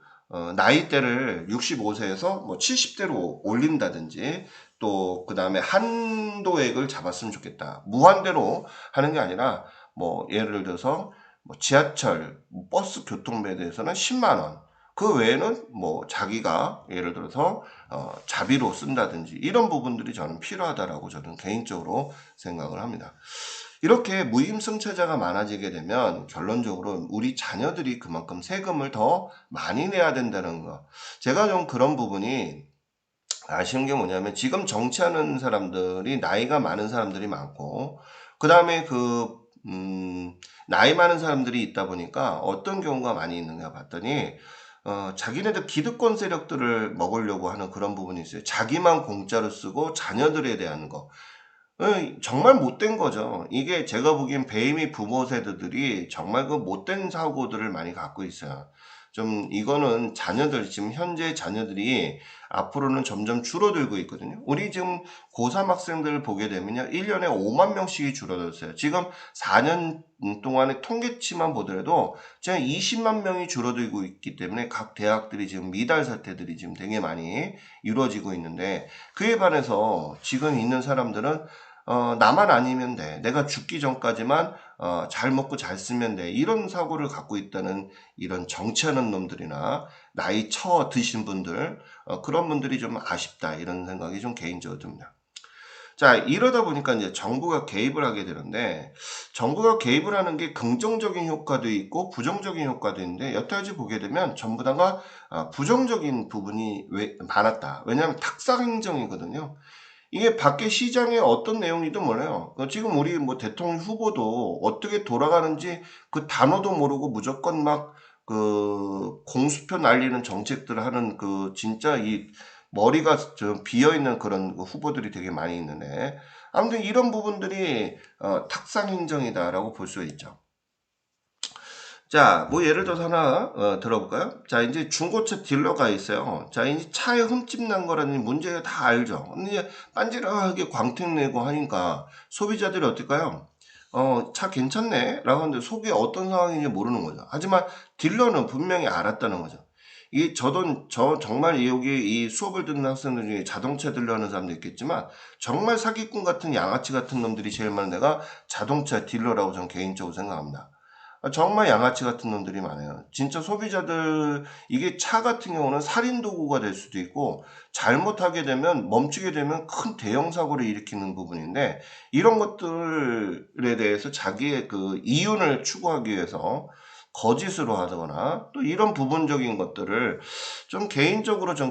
나이대를 65세에서 뭐 70대로 올린다든지 또 그 다음에 한도액을 잡았으면 좋겠다. 무한대로 하는 게 아니라 뭐 예를 들어서 뭐 지하철, 버스 교통비에 대해서는 10만 원. 그 외에는 뭐 자기가 예를 들어서 자비로 쓴다든지 이런 부분들이 저는 필요하다라고 저는 개인적으로 생각을 합니다. 이렇게 무임승차자가 많아지게 되면 결론적으로 우리 자녀들이 그만큼 세금을 더 많이 내야 된다는 거. 제가 좀 그런 부분이 아쉬운 게 뭐냐면 지금 정치하는 사람들이 나이가 많은 사람들이 많고 그다음에 나이 많은 사람들이 있다 보니까 어떤 경우가 많이 있는가 봤더니 자기네들 기득권 세력들을 먹으려고 하는 그런 부분이 있어요. 자기만 공짜로 쓰고 자녀들에 대한 거. 정말 못된 거죠. 이게 제가 보기엔 베이비 부모 세대들이 정말 그 못된 사고들을 많이 갖고 있어요. 좀 이거는 자녀들, 지금 현재 자녀들이 앞으로는 점점 줄어들고 있거든요. 우리 지금 고3 학생들 보게 되면요. 1년에 5만 명씩이 줄어들었어요. 지금 4년 동안의 통계치만 보더라도 지금 20만 명이 줄어들고 있기 때문에 각 대학들이 지금 미달 사태들이 지금 되게 많이 이루어지고 있는데 그에 반해서 지금 있는 사람들은 나만 아니면 돼. 내가 죽기 전까지만 잘 먹고 잘 쓰면 돼. 이런 사고를 갖고 있다는 이런 정치하는 놈들이나 나이 드신 분들 그런 분들이 좀 아쉽다 이런 생각이 좀 개인적으로 듭니다. 자, 이러다 보니까 이제 정부가 개입을 하게 되는데 정부가 개입을 하는 게 긍정적인 효과도 있고 부정적인 효과도 있는데 여태까지 보게 되면 전부 다가 부정적인 부분이 많았다. 왜냐하면 탁상행정이거든요. 이게 밖에 시장에 어떤 내용이든 몰라요. 지금 우리 뭐 대통령 후보도 어떻게 돌아가는지 그 단어도 모르고 무조건 막 그 공수표 날리는 정책들을 하는 그 진짜 이 머리가 좀 비어 있는 그런 그 후보들이 되게 많이 있는데 아무튼 이런 부분들이 탁상 행정이다라고 볼 수 있죠. 자, 뭐 예를 들어서 하나 들어볼까요? 자, 이제 중고차 딜러가 있어요. 자, 이제 차에 흠집 난 거라는 문제가 다 알죠. 근데 반지락하게 광택 내고 하니까 소비자들이 어떨까요? 차 괜찮네? 라고 하는데 속에 어떤 상황인지 모르는 거죠. 하지만 딜러는 분명히 알았다는 거죠. 저 정말 여기 이 수업을 듣는 학생들 중에 자동차 딜러 하는 사람도 있겠지만 정말 사기꾼 같은 양아치 같은 놈들이 제일 많은 데가 자동차 딜러라고 저는 개인적으로 생각합니다. 정말 양아치 같은 놈들이 많아요. 진짜 소비자들, 이게 차 같은 경우는 살인 도구가 될 수도 있고, 잘못하게 되면, 멈추게 되면 큰 대형 사고를 일으키는 부분인데, 이런 것들에 대해서 자기의 그 이윤을 추구하기 위해서 거짓으로 하거나 또 이런 부분적인 것들을 전 개인적으로 좀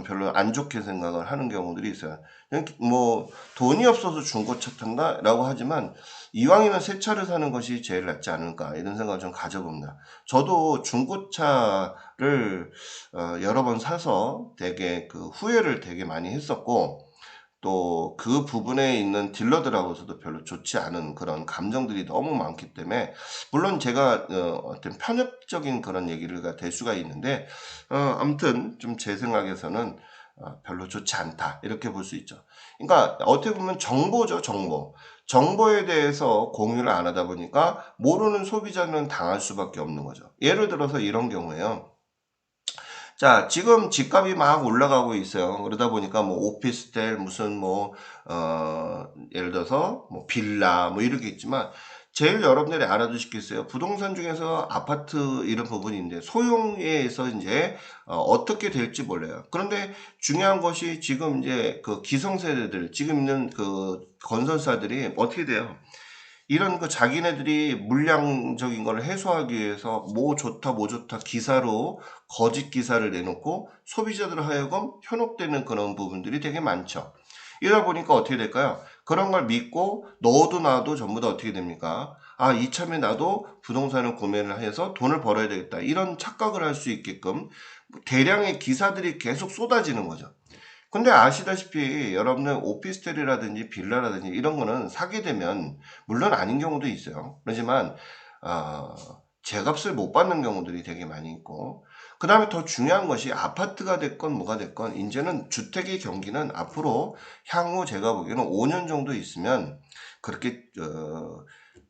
별로 안 좋게 생각을 하는 경우들이 있어요. 그냥 뭐 돈이 없어서 중고차 탄다라고 하지만 이왕이면 새 차를 사는 것이 제일 낫지 않을까 이런 생각을 좀 가져봅니다. 저도 중고차를 여러 번 사서 되게 그 후회를 되게 많이 했었고 또 그 부분에 있는 딜러들하고서도 별로 좋지 않은 그런 감정들이 너무 많기 때문에 물론 제가 어떤 편협적인 그런 얘기가 될 수가 있는데 아무튼 좀 제 생각에서는 별로 좋지 않다 이렇게 볼 수 있죠. 그러니까 어떻게 보면 정보죠, 정보. 정보에 대해서 공유를 안 하다 보니까 모르는 소비자는 당할 수밖에 없는 거죠. 예를 들어서 이런 경우에요. 자, 지금 집값이 막 올라가고 있어요. 그러다 보니까 뭐 오피스텔 무슨 뭐 예를 들어서 뭐 빌라 뭐 이렇게 있지만 제일 여러분들이 알아두시겠어요. 부동산 중에서 아파트 이런 부분인데 소형에서 이제 어떻게 될지 몰라요. 그런데 중요한 것이 지금 이제 그 기성세대들 지금 있는 그 건설사들이 어떻게 돼요? 이런 그 자기네들이 물량적인 걸 해소하기 위해서 뭐 좋다 뭐 좋다 기사로 거짓 기사를 내놓고 소비자들 하여금 현혹되는 그런 부분들이 되게 많죠. 이러다 보니까 어떻게 될까요? 그런 걸 믿고 너도 나도 전부 다 어떻게 됩니까? 아, 이참에 나도 부동산을 구매를 해서 돈을 벌어야 되겠다. 이런 착각을 할 수 있게끔 대량의 기사들이 계속 쏟아지는 거죠. 근데 아시다시피 여러분들 오피스텔이라든지 빌라라든지 이런 거는 사게 되면 물론 아닌 경우도 있어요. 그렇지만 어, 제값을 못 받는 경우들이 되게 많이 있고 그 다음에 더 중요한 것이 아파트가 됐건 뭐가 됐건 이제는 주택의 경기는 앞으로 향후 제가 보기에는 5년 정도 있으면 그렇게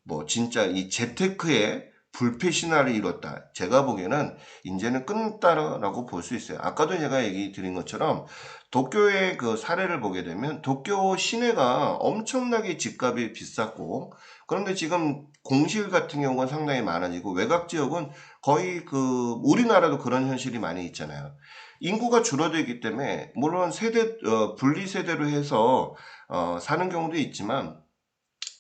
뭐 진짜 이 재테크의 불패신화를 이뤘다. 제가 보기에는 이제는 끝났다라고 볼 수 있어요. 아까도 제가 얘기 드린 것처럼 도쿄의 그 사례를 보게 되면 도쿄 시내가 엄청나게 집값이 비쌌고 그런데 지금 공실 같은 경우가 상당히 많아지고 외곽 지역은 거의 그 우리나라도 그런 현실이 많이 있잖아요. 인구가 줄어들기 때문에 물론 세대 분리 세대로 해서 사는 경우도 있지만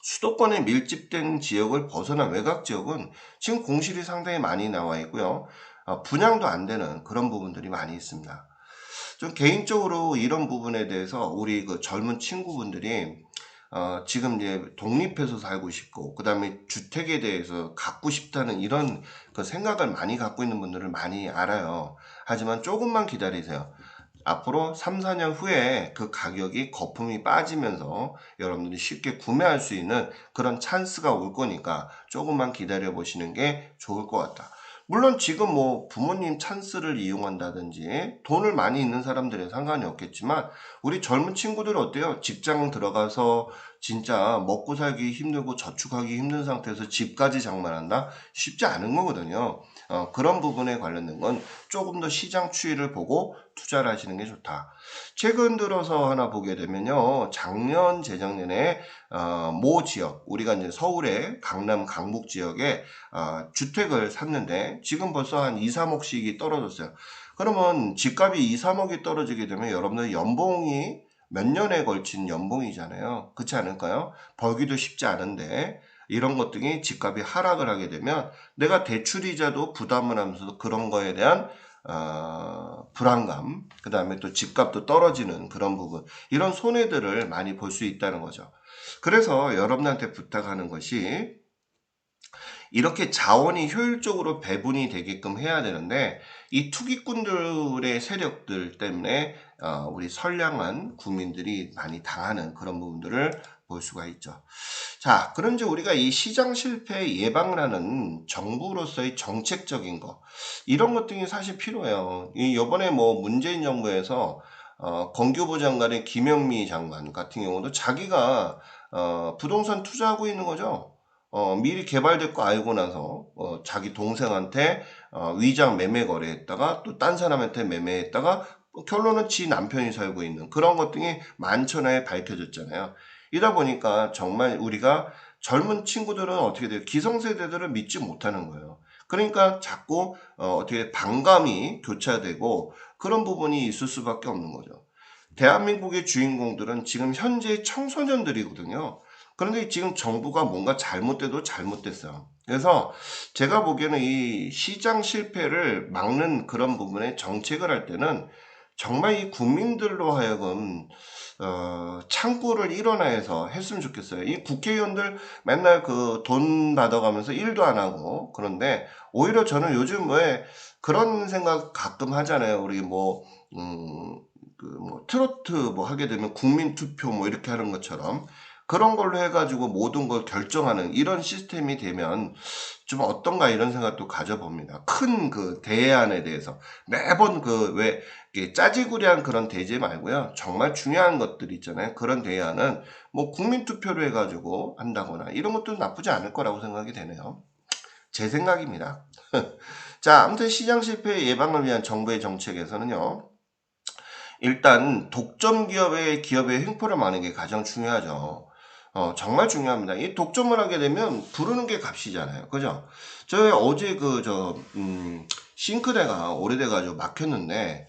수도권에 밀집된 지역을 벗어난 외곽 지역은 지금 공실이 상당히 많이 나와 있고요. 분양도 안 되는 그런 부분들이 많이 있습니다. 좀 개인적으로 이런 부분에 대해서 우리 그 젊은 친구분들이 지금 이제 독립해서 살고 싶고 그다음에 주택에 대해서 갖고 싶다는 이런 그 생각을 많이 갖고 있는 분들을 많이 알아요. 하지만 조금만 기다리세요. 앞으로 3, 4년 후에 그 가격이 거품이 빠지면서 여러분들이 쉽게 구매할 수 있는 그런 찬스가 올 거니까 조금만 기다려 보시는 게 좋을 것 같다. 물론 지금 뭐 부모님 찬스를 이용한다든지 돈을 많이 있는 사람들은 상관이 없겠지만 우리 젊은 친구들 어때요? 직장 들어가서 진짜 먹고 살기 힘들고 저축하기 힘든 상태에서 집까지 장만한다? 쉽지 않은 거거든요. 그런 부분에 관련된 건 조금 더 시장 추이를 보고 투자를 하시는 게 좋다. 최근 들어서 하나 보게 되면요. 작년, 재작년에 모 지역, 우리가 이제 서울의 강남, 강북 지역에 주택을 샀는데 지금 벌써 한 2, 3억씩이 떨어졌어요. 그러면 집값이 2, 3억이 떨어지게 되면 여러분들 연봉이 몇 년에 걸친 연봉이잖아요. 그렇지 않을까요? 벌기도 쉽지 않은데 이런 것들이 집값이 하락을 하게 되면 내가 대출이자도 부담을 하면서도 그런 거에 대한 불안감, 그 다음에 또 집값도 떨어지는 그런 부분, 이런 손해들을 많이 볼 수 있다는 거죠. 그래서 여러분한테 부탁하는 것이 이렇게 자원이 효율적으로 배분이 되게끔 해야 되는데 이 투기꾼들의 세력들 때문에 우리 선량한 국민들이 많이 당하는 그런 부분들을 볼 수가 있죠. 자, 그럼 이제 우리가 이 시장 실패 예방을 하는 정부로서의 정책적인 거 이런 것들이 사실 필요해요. 이번에 뭐 문재인 정부에서 건교부 장관의 김영미 장관 같은 경우도 자기가 부동산 투자하고 있는 거죠. 미리 개발될 거 알고 나서 자기 동생한테 위장 매매 거래했다가 또 딴 사람한테 매매했다가 결론은 지 남편이 살고 있는 그런 것들이 만천하에 밝혀졌잖아요. 이다 보니까 정말 우리가 젊은 친구들은 어떻게 돼요? 기성세대들을 믿지 못하는 거예요. 그러니까 자꾸 어떻게 반감이 교차되고 그런 부분이 있을 수밖에 없는 거죠. 대한민국의 주인공들은 지금 현재 청소년들이거든요. 그런데 지금 정부가 뭔가 잘못돼도 잘못됐어요. 그래서 제가 보기에는 이 시장 실패를 막는 그런 부분에 정책을 할 때는 정말 이 국민들로 하여금 창구를 일원화해서 했으면 좋겠어요. 이 국회의원들 맨날 그 돈 받아가면서 일도 안 하고 그런데 오히려 저는 요즘 왜 그런 생각 가끔 하잖아요. 우리 뭐 그 뭐 트로트 뭐 하게 되면 국민 투표 뭐 이렇게 하는 것처럼 그런 걸로 해가지고 모든 걸 결정하는 이런 시스템이 되면 좀 어떤가 이런 생각도 가져봅니다. 큰 그 대안에 대해서 매번 그 왜 짜지구리한 그런 대제 말고요. 정말 중요한 것들 있잖아요. 그런 대안은 뭐 국민 투표로 해가지고 한다거나 이런 것도 나쁘지 않을 거라고 생각이 되네요. 제 생각입니다. 자, 아무튼 시장 실패 예방을 위한 정부의 정책에서는요. 일단 독점 기업의 횡포를 막는 게 가장 중요하죠. 정말 중요합니다. 이 독점을 하게 되면 부르는 게 값이잖아요. 그죠? 저 어제 싱크대가 오래돼가지고 막혔는데,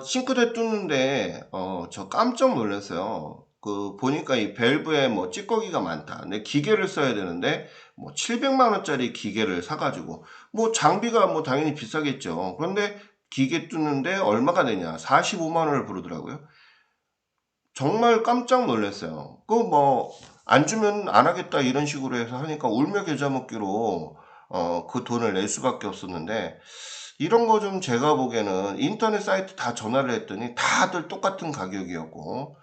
싱크대 뚫는데, 저 깜짝 놀랐어요. 그, 보니까 이 밸브에 뭐 찌꺼기가 많다. 근데 기계를 써야 되는데, 뭐 700만원짜리 기계를 사가지고, 뭐 장비가 뭐 당연히 비싸겠죠. 그런데 기계 뚫는데 얼마가 되냐? 45만원을 부르더라고요. 정말 깜짝 놀랐어요. 그 뭐, 안 주면 안 하겠다 이런 식으로 해서 하니까 울며 겨자 먹기로, 그 돈을 낼 수밖에 없었는데, 이런 거 좀 제가 보기에는 인터넷 사이트 다 전화를 했더니 다들 똑같은 가격이었고,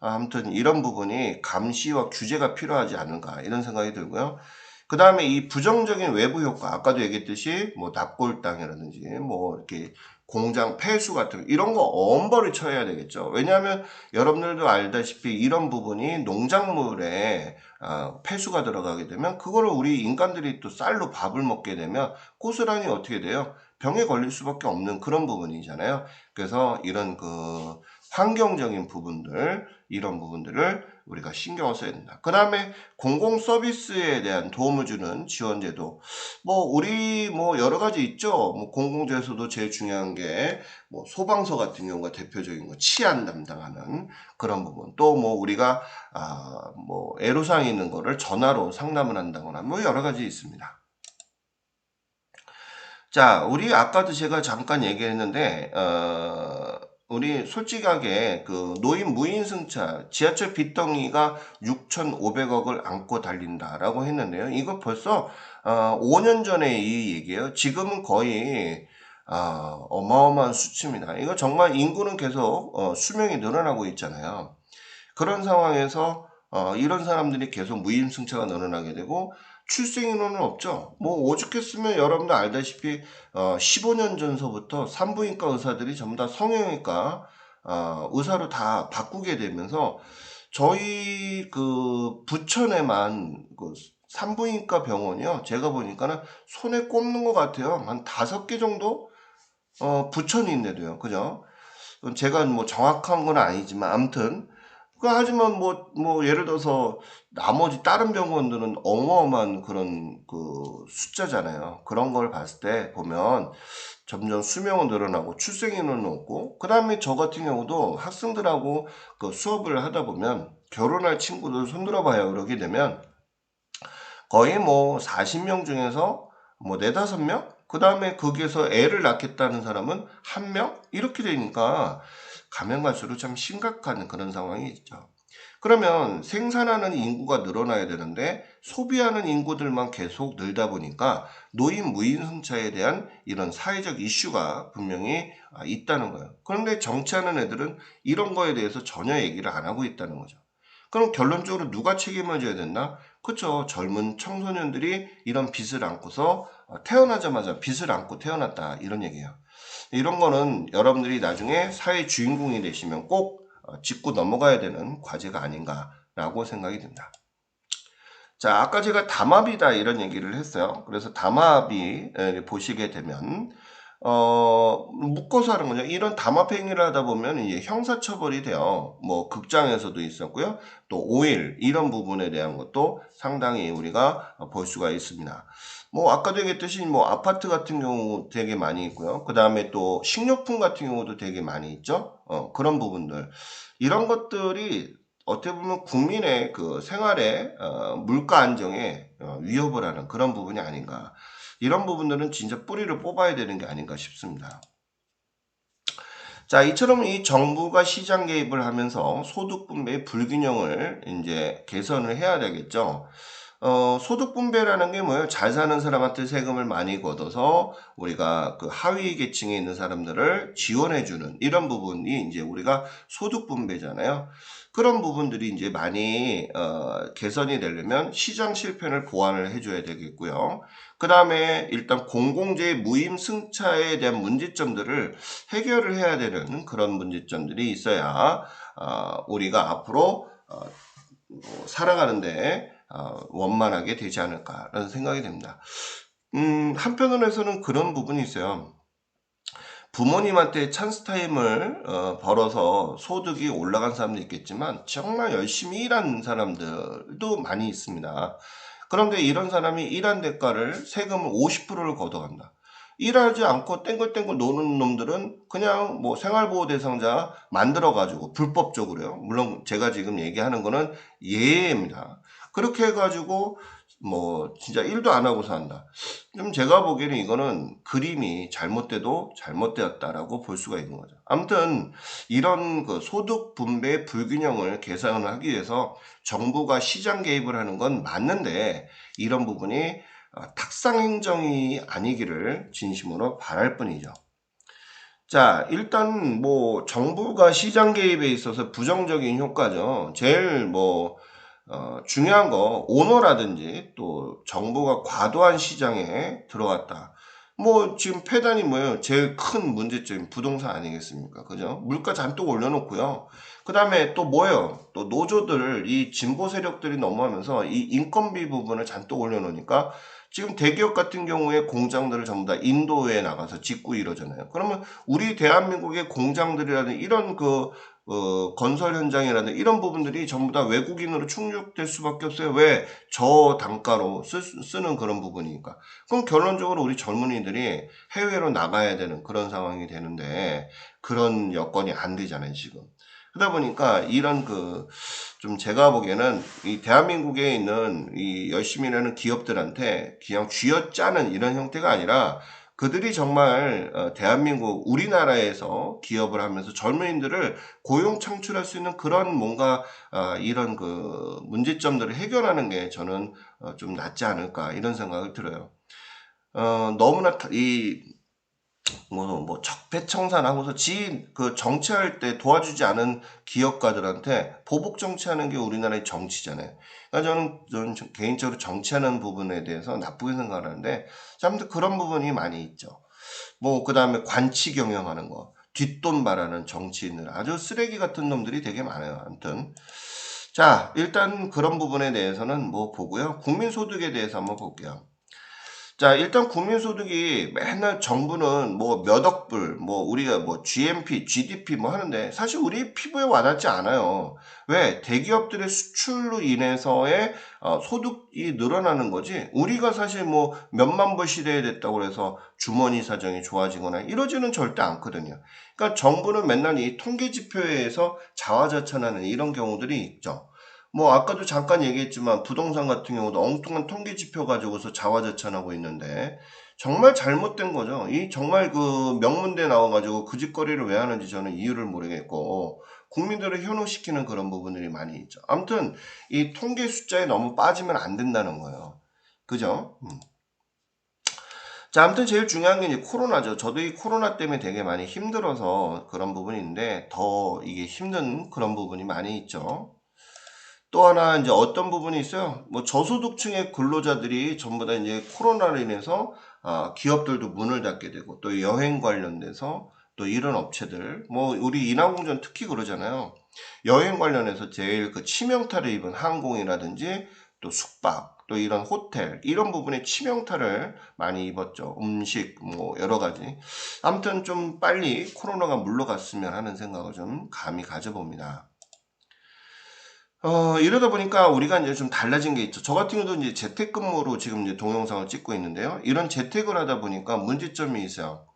아무튼 이런 부분이 감시와 규제가 필요하지 않은가 이런 생각이 들고요. 그 다음에 이 부정적인 외부 효과, 아까도 얘기했듯이 뭐 납골당이라든지 뭐 이렇게 공장 폐수 같은 이런 거 엄벌을 쳐야 되겠죠. 왜냐하면 여러분들도 알다시피 이런 부분이 농작물에 폐수가 들어가게 되면 그거를 우리 인간들이 또 쌀로 밥을 먹게 되면 고스란히 어떻게 돼요? 병에 걸릴 수밖에 없는 그런 부분이잖아요. 그래서 이런 그 환경적인 부분들, 이런 부분들을 우리가 신경을 써야 된다. 그 다음에 공공 서비스에 대한 도움을 주는 지원제도. 뭐, 우리 뭐 여러 가지 있죠. 뭐 공공재에서도 제일 중요한 게 뭐 소방서 같은 경우가 대표적인 거 치안 담당하는 그런 부분. 또 뭐 우리가 뭐 애로사항이 있는 거를 전화로 상담을 한다거나 뭐 여러 가지 있습니다. 자, 우리 아까도 제가 잠깐 얘기했는데, 우리 솔직하게 그 노인 무인승차 지하철 빚덩이가 6,500억을 안고 달린다라고 했는데요. 이거 벌써 5년 전에 이 얘기예요. 지금은 거의 어마어마한 수치입니다. 이거 정말 인구는 계속 수명이 늘어나고 있잖아요. 그런 상황에서 이런 사람들이 계속 무임승차가 늘어나게 되고 출생 인원은 없죠. 뭐 오죽했으면 여러분들 알다시피 15년 전서부터 산부인과 의사들이 전부 다 성형외과 의사로 다 바꾸게 되면서 저희 그 부천에만 그 산부인과 병원이요. 제가 보니까는 손에 꼽는 것 같아요. 한 5개 정도 부천이 있는데도요. 그죠? 제가 뭐 정확한 건 아니지만 아무튼 하지만 뭐 예를 들어서 나머지 다른 병원들은 어마어마한 그런 그 숫자잖아요. 그런 걸 봤을 때 보면 점점 수명은 늘어나고 출생 인원은 없고 그다음에 저 같은 경우도 학생들하고 그 수업을 하다 보면 결혼할 친구들 손들어 봐요. 그러게 되면 거의 뭐 40명 중에서 뭐 4~5명? 그 다음에 거기에서 애를 낳겠다는 사람은 1명? 이렇게 되니까 가면 갈수록 참 심각한 그런 상황이 있죠. 그러면 생산하는 인구가 늘어나야 되는데 소비하는 인구들만 계속 늘다 보니까 노인 무인승차에 대한 이런 사회적 이슈가 분명히 있다는 거예요. 그런데 정치하는 애들은 이런 거에 대해서 전혀 얘기를 안 하고 있다는 거죠. 그럼 결론적으로 누가 책임을 져야 된다? 그렇죠. 젊은 청소년들이 이런 빚을 안고서 태어나자마자 빚을 안고 태어났다 이런 얘기예요. 이런 거는 여러분들이 나중에 사회 주인공이 되시면 꼭 짚고 넘어가야 되는 과제가 아닌가라고 생각이 듭니다. 자, 아까 제가 담합이다 이런 얘기를 했어요. 그래서 담합이 보시게 되면 묶어서 하는 거죠. 이런 담합 행위를 하다 보면 이제 형사처벌이 돼요. 뭐 극장에서도 있었고요. 또 오일 이런 부분에 대한 것도 상당히 우리가 볼 수가 있습니다. 뭐 아까도 얘기했듯이 뭐 아파트 같은 경우 되게 많이 있고요. 그 다음에 또 식료품 같은 경우도 되게 많이 있죠. 그런 부분들 이런 것들이 어떻게 보면 국민의 그 생활에 물가 안정에 위협을 하는 그런 부분이 아닌가. 이런 부분들은 진짜 뿌리를 뽑아야 되는 게 아닌가 싶습니다. 자, 이처럼 이 정부가 시장 개입을 하면서 소득 분배의 불균형을 이제 개선을 해야 되겠죠. 소득 분배라는 게 뭐예요? 잘 사는 사람한테 세금을 많이 걷어서 우리가 그 하위 계층에 있는 사람들을 지원해주는 이런 부분이 이제 우리가 소득 분배잖아요. 그런 부분들이 이제 많이 개선이 되려면 시장 실편을 보완을 해줘야 되겠고요. 그 다음에 일단 공공재의 무임승차에 대한 문제점들을 해결을 해야 되는 그런 문제점들이 있어야 우리가 앞으로 살아가는데 원만하게 되지 않을까라는 생각이 됩니다. 한편으로서는 그런 부분이 있어요. 부모님한테 찬스 타임을 벌어서 소득이 올라간 사람도 있겠지만 정말 열심히 일한 사람들도 많이 있습니다. 그런데 이런 사람이 일한 대가를 세금을 50%를 걷어간다. 일하지 않고 땡글땡글 노는 놈들은 그냥 뭐 생활보호 대상자 만들어가지고 불법적으로요. 물론 제가 지금 얘기하는 거는 예입니다. 그렇게 해가지고 뭐 진짜 일도 안 하고 산다. 좀 제가 보기에는 이거는 그림이 잘못돼도 잘못되었다라고 볼 수가 있는 거죠. 아무튼 이런 그 소득 분배 불균형을 개선을 하기 위해서 정부가 시장 개입을 하는 건 맞는데 이런 부분이 탁상 행정이 아니기를 진심으로 바랄 뿐이죠. 자, 일단 뭐 정부가 시장 개입에 있어서 부정적인 효과죠. 제일 뭐 중요한 거 오너라든지 또 정부가 과도한 시장에 들어갔다. 뭐 지금 폐단이 뭐예요? 제일 큰 문제점이 부동산 아니겠습니까? 그죠? 물가 잔뜩 올려놓고요. 그 다음에 또 뭐예요? 또 노조들 이 진보 세력들이 넘어가면서 이 인건비 부분을 잔뜩 올려놓으니까 지금 대기업 같은 경우에 공장들을 전부 다 인도에 나가서 짓고 이러잖아요. 그러면 우리 대한민국의 공장들이라든 이런 그 건설 현장이라든 이런 부분들이 전부 다 외국인으로 충족될 수밖에 없어요. 왜? 저단가로 쓰는 그런 부분이니까. 그럼 결론적으로 우리 젊은이들이 해외로 나가야 되는 그런 상황이 되는데 그런 여건이 안 되잖아요, 지금. 그러다 보니까 이런 좀 제가 보기에는 이 대한민국에 있는 이 열심히 일하는 기업들한테 그냥 쥐어짜는 이런 형태가 아니라 그들이 정말 대한민국 우리나라에서 기업을 하면서 젊은이들을 고용 창출할 수 있는 그런 뭔가 이런 그 문제점들을 해결하는 게 저는 좀 낫지 않을까 이런 생각을 들어요. 너무나 뭐 적폐청산하고서 그 정치할 때 도와주지 않은 기업가들한테 보복 정치하는 게 우리나라의 정치잖아요. 그러니까 저는 개인적으로 정치하는 부분에 대해서 나쁘게 생각하는데 아무튼 그런 부분이 많이 있죠. 뭐 그다음에 관치 경영하는 거, 뒷돈 말하는 정치인들 아주 쓰레기 같은 놈들이 되게 많아요. 아무튼 자 일단 그런 부분에 대해서는 뭐 보고요. 국민소득에 대해서 한번 볼게요. 자, 일단 국민소득이 맨날 정부는 뭐 몇 억 불, 뭐 우리가 뭐 GNP, GDP 뭐 하는데 사실 우리 피부에 와닿지 않아요. 왜? 대기업들의 수출로 인해서의 소득이 늘어나는 거지. 우리가 사실 뭐 몇만 불 시대에 됐다고 해서 주머니 사정이 좋아지거나 이러지는 절대 않거든요. 그러니까 정부는 맨날 이 통계 지표에서 자화자찬하는 이런 경우들이 있죠. 뭐 아까도 잠깐 얘기했지만 부동산 같은 경우도 엉뚱한 통계 지표 가지고서 자화자찬하고 있는데 정말 잘못된 거죠. 이 정말 그 명문대 나와가지고 그 짓거리를 왜 하는지 저는 이유를 모르겠고 국민들을 현혹시키는 그런 부분들이 많이 있죠. 아무튼 이 통계 숫자에 너무 빠지면 안 된다는 거예요. 그죠? 자, 아무튼 제일 중요한 게 이제 코로나죠. 저도 이 코로나 때문에 되게 많이 힘들어서 그런 부분이 있는데 더 이게 힘든 그런 부분이 많이 있죠. 또 하나 이제 어떤 부분이 있어요. 뭐 저소득층의 근로자들이 전부 다 이제 코로나로 인해서 기업들도 문을 닫게 되고 또 여행 관련돼서 또 이런 업체들 뭐 우리 인하공전 특히 그러잖아요. 여행 관련해서 제일 그 치명타를 입은 항공이라든지 또 숙박 또 이런 호텔 이런 부분에 치명타를 많이 입었죠. 음식 뭐 여러 가지. 아무튼 좀 빨리 코로나가 물러갔으면 하는 생각을 좀 감히 가져봅니다. 이러다 보니까 우리가 이제 좀 달라진 게 있죠. 저 같은 경우도 이제 재택근무로 지금 이제 동영상을 찍고 있는데요. 이런 재택을 하다 보니까 문제점이 있어요.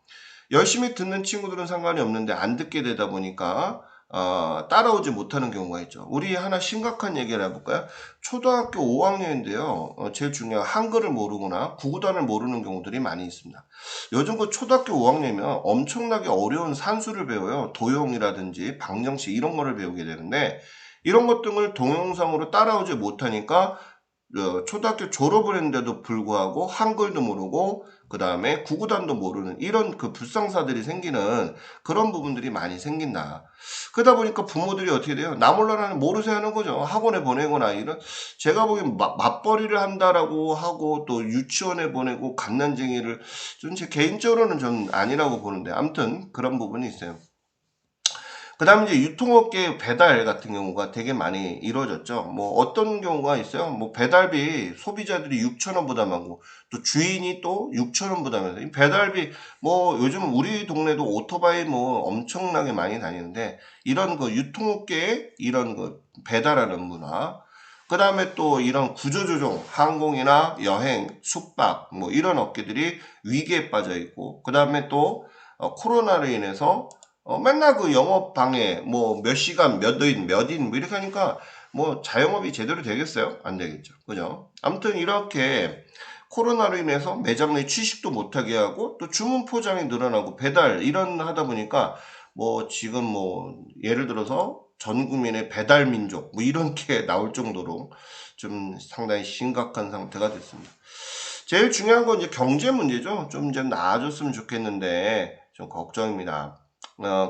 열심히 듣는 친구들은 상관이 없는데 안 듣게 되다 보니까 따라오지 못하는 경우가 있죠. 우리 하나 심각한 얘기를 해볼까요? 초등학교 5학년인데요. 제일 중요한 한글을 모르거나 구구단을 모르는 경우들이 많이 있습니다. 요즘 그 초등학교 5학년이면 엄청나게 어려운 산수를 배워요. 도형이라든지 방정식 이런 거를 배우게 되는데 이런 것들을 동영상으로 따라오지 못하니까 초등학교 졸업을 했는데도 불구하고 한글도 모르고 그 다음에 구구단도 모르는 이런 그 불상사들이 생기는 그런 부분들이 많이 생긴다. 그러다 보니까 부모들이 어떻게 돼요? 나 몰라라는 모르세요 하는 거죠. 학원에 보내거나 이런 제가 보기엔 맞벌이를 한다라고 하고 또 유치원에 보내고 갓난쟁이를 좀 제 개인적으로는 좀 아니라고 보는데 아무튼 그런 부분이 있어요. 그 다음에 이제 유통업계 배달 같은 경우가 되게 많이 이루어졌죠. 뭐 어떤 경우가 있어요. 뭐 배달비 소비자들이 6,000원 부담하고 또 주인이 또 6,000원 부담해서 이 배달비 뭐 요즘 우리 동네도 오토바이 뭐 엄청나게 많이 다니는데 이런 그 유통업계의 이런 그 배달하는 문화 그 다음에 또 이런 구조조정, 항공이나 여행, 숙박 뭐 이런 업계들이 위기에 빠져 있고 그 다음에 또 코로나로 인해서 맨날 그 영업 방해, 뭐 몇 시간, 몇 인, 뭐 이렇게 하니까 뭐 자영업이 제대로 되겠어요? 안 되겠죠. 그죠? 아무튼 이렇게 코로나로 인해서 매장 내 취식도 못하게 하고 또 주문 포장이 늘어나고 배달 이런 하다 보니까 뭐 지금 뭐 예를 들어서 전 국민의 배달 민족 뭐 이런 게 나올 정도로 좀 상당히 심각한 상태가 됐습니다. 제일 중요한 건 이제 경제 문제죠. 좀 이제 나아졌으면 좋겠는데 좀 걱정입니다.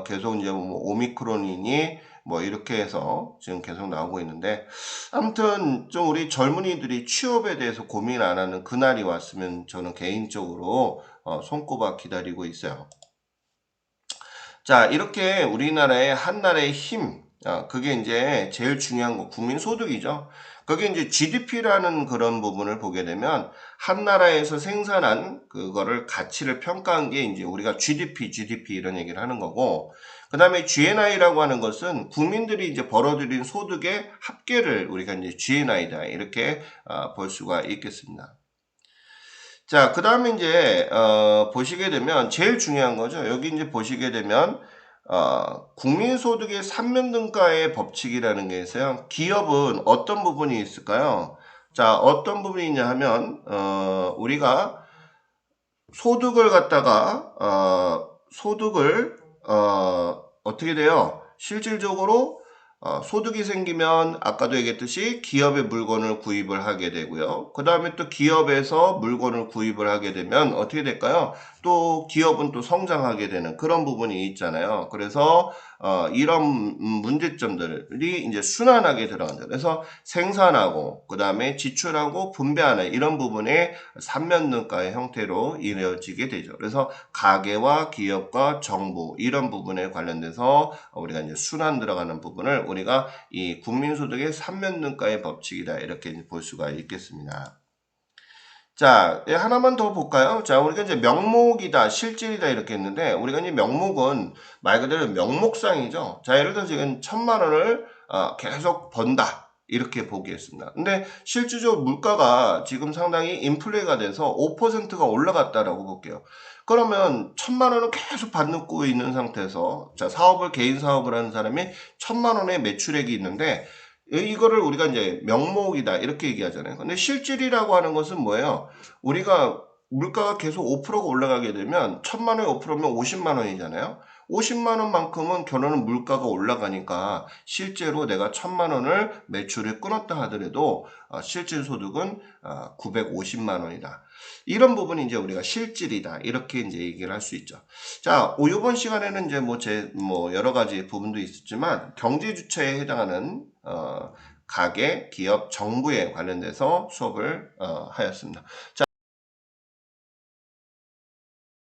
계속 이제 뭐 오미크론이니 뭐 이렇게 해서 지금 계속 나오고 있는데 아무튼 좀 우리 젊은이들이 취업에 대해서 고민 안 하는 그날이 왔으면 저는 개인적으로 손꼽아 기다리고 있어요. 자, 이렇게 우리나라의 한나라의 힘, 그게 이제 제일 중요한 거, 국민소득이죠. 그게 이제 GDP라는 그런 부분을 보게 되면 한 나라에서 생산한 그거를 가치를 평가한 게 이제 우리가 GDP 이런 얘기를 하는 거고, 그 다음에 GNI라고 하는 것은 국민들이 이제 벌어들인 소득의 합계를 우리가 이제 GNI다 이렇게 볼 수가 있겠습니다. 자, 그 다음에 이제, 보시게 되면, 제일 중요한 거죠. 여기 이제 보시게 되면, 국민소득의 삼면등가의 법칙이라는 게 있어요. 기업은 어떤 부분이 있을까요? 자, 어떤 부분이 있냐 하면, 우리가 소득을 갖다가, 어떻게 돼요? 실질적으로 소득이 생기면 아까도 얘기했듯이 기업의 물건을 구입을 하게 되고요. 그 다음에 또 기업에서 물건을 구입을 하게 되면 어떻게 될까요? 또 기업은 또 성장하게 되는 그런 부분이 있잖아요. 그래서 이런 문제점들이 이제 순환하게 들어간다. 그래서 생산하고 그 다음에 지출하고 분배하는 이런 부분의 삼면등가의 형태로 이루어지게 되죠. 그래서 가계와 기업과 정부 이런 부분에 관련돼서 우리가 이제 순환 들어가는 부분을 우리가 이 국민소득의 삼면등가의 법칙이다 이렇게 볼 수가 있겠습니다. 자, 하나만 더 볼까요? 자, 우리가 이제 명목이다, 실질이다 이렇게 했는데 우리가 이제 명목은 말 그대로 명목상이죠. 자, 예를 들어 지금 1,000만 원을 계속 번다. 이렇게 보겠습니다. 근데 실질적으로 물가가 지금 상당히 인플레가 돼서 5%가 올라갔다라고 볼게요. 그러면 1,000만 원을 계속 받고 있는 상태에서 자, 개인 사업을 하는 사람이 1,000만 원의 매출액이 있는데 이거를 우리가 이제 명목이다 이렇게 얘기하잖아요. 근데 실질이라고 하는 것은 뭐예요? 우리가 물가가 계속 5%가 올라가게 되면 1,000만 원에 5%면 50만 원이잖아요. 50만 원만큼은 결혼은 물가가 올라가니까 실제로 내가 1,000만 원을 매출을 끊었다 하더라도 실질 소득은 950만 원이다. 이런 부분이 이제 우리가 실질이다. 이렇게 이제 얘기를 할 수 있죠. 자, 이번 시간에는 이제 뭐 여러 가지 부분도 있었지만 경제 주체에 해당하는 가계, 기업, 정부에 관련돼서 수업을 하였습니다. 자,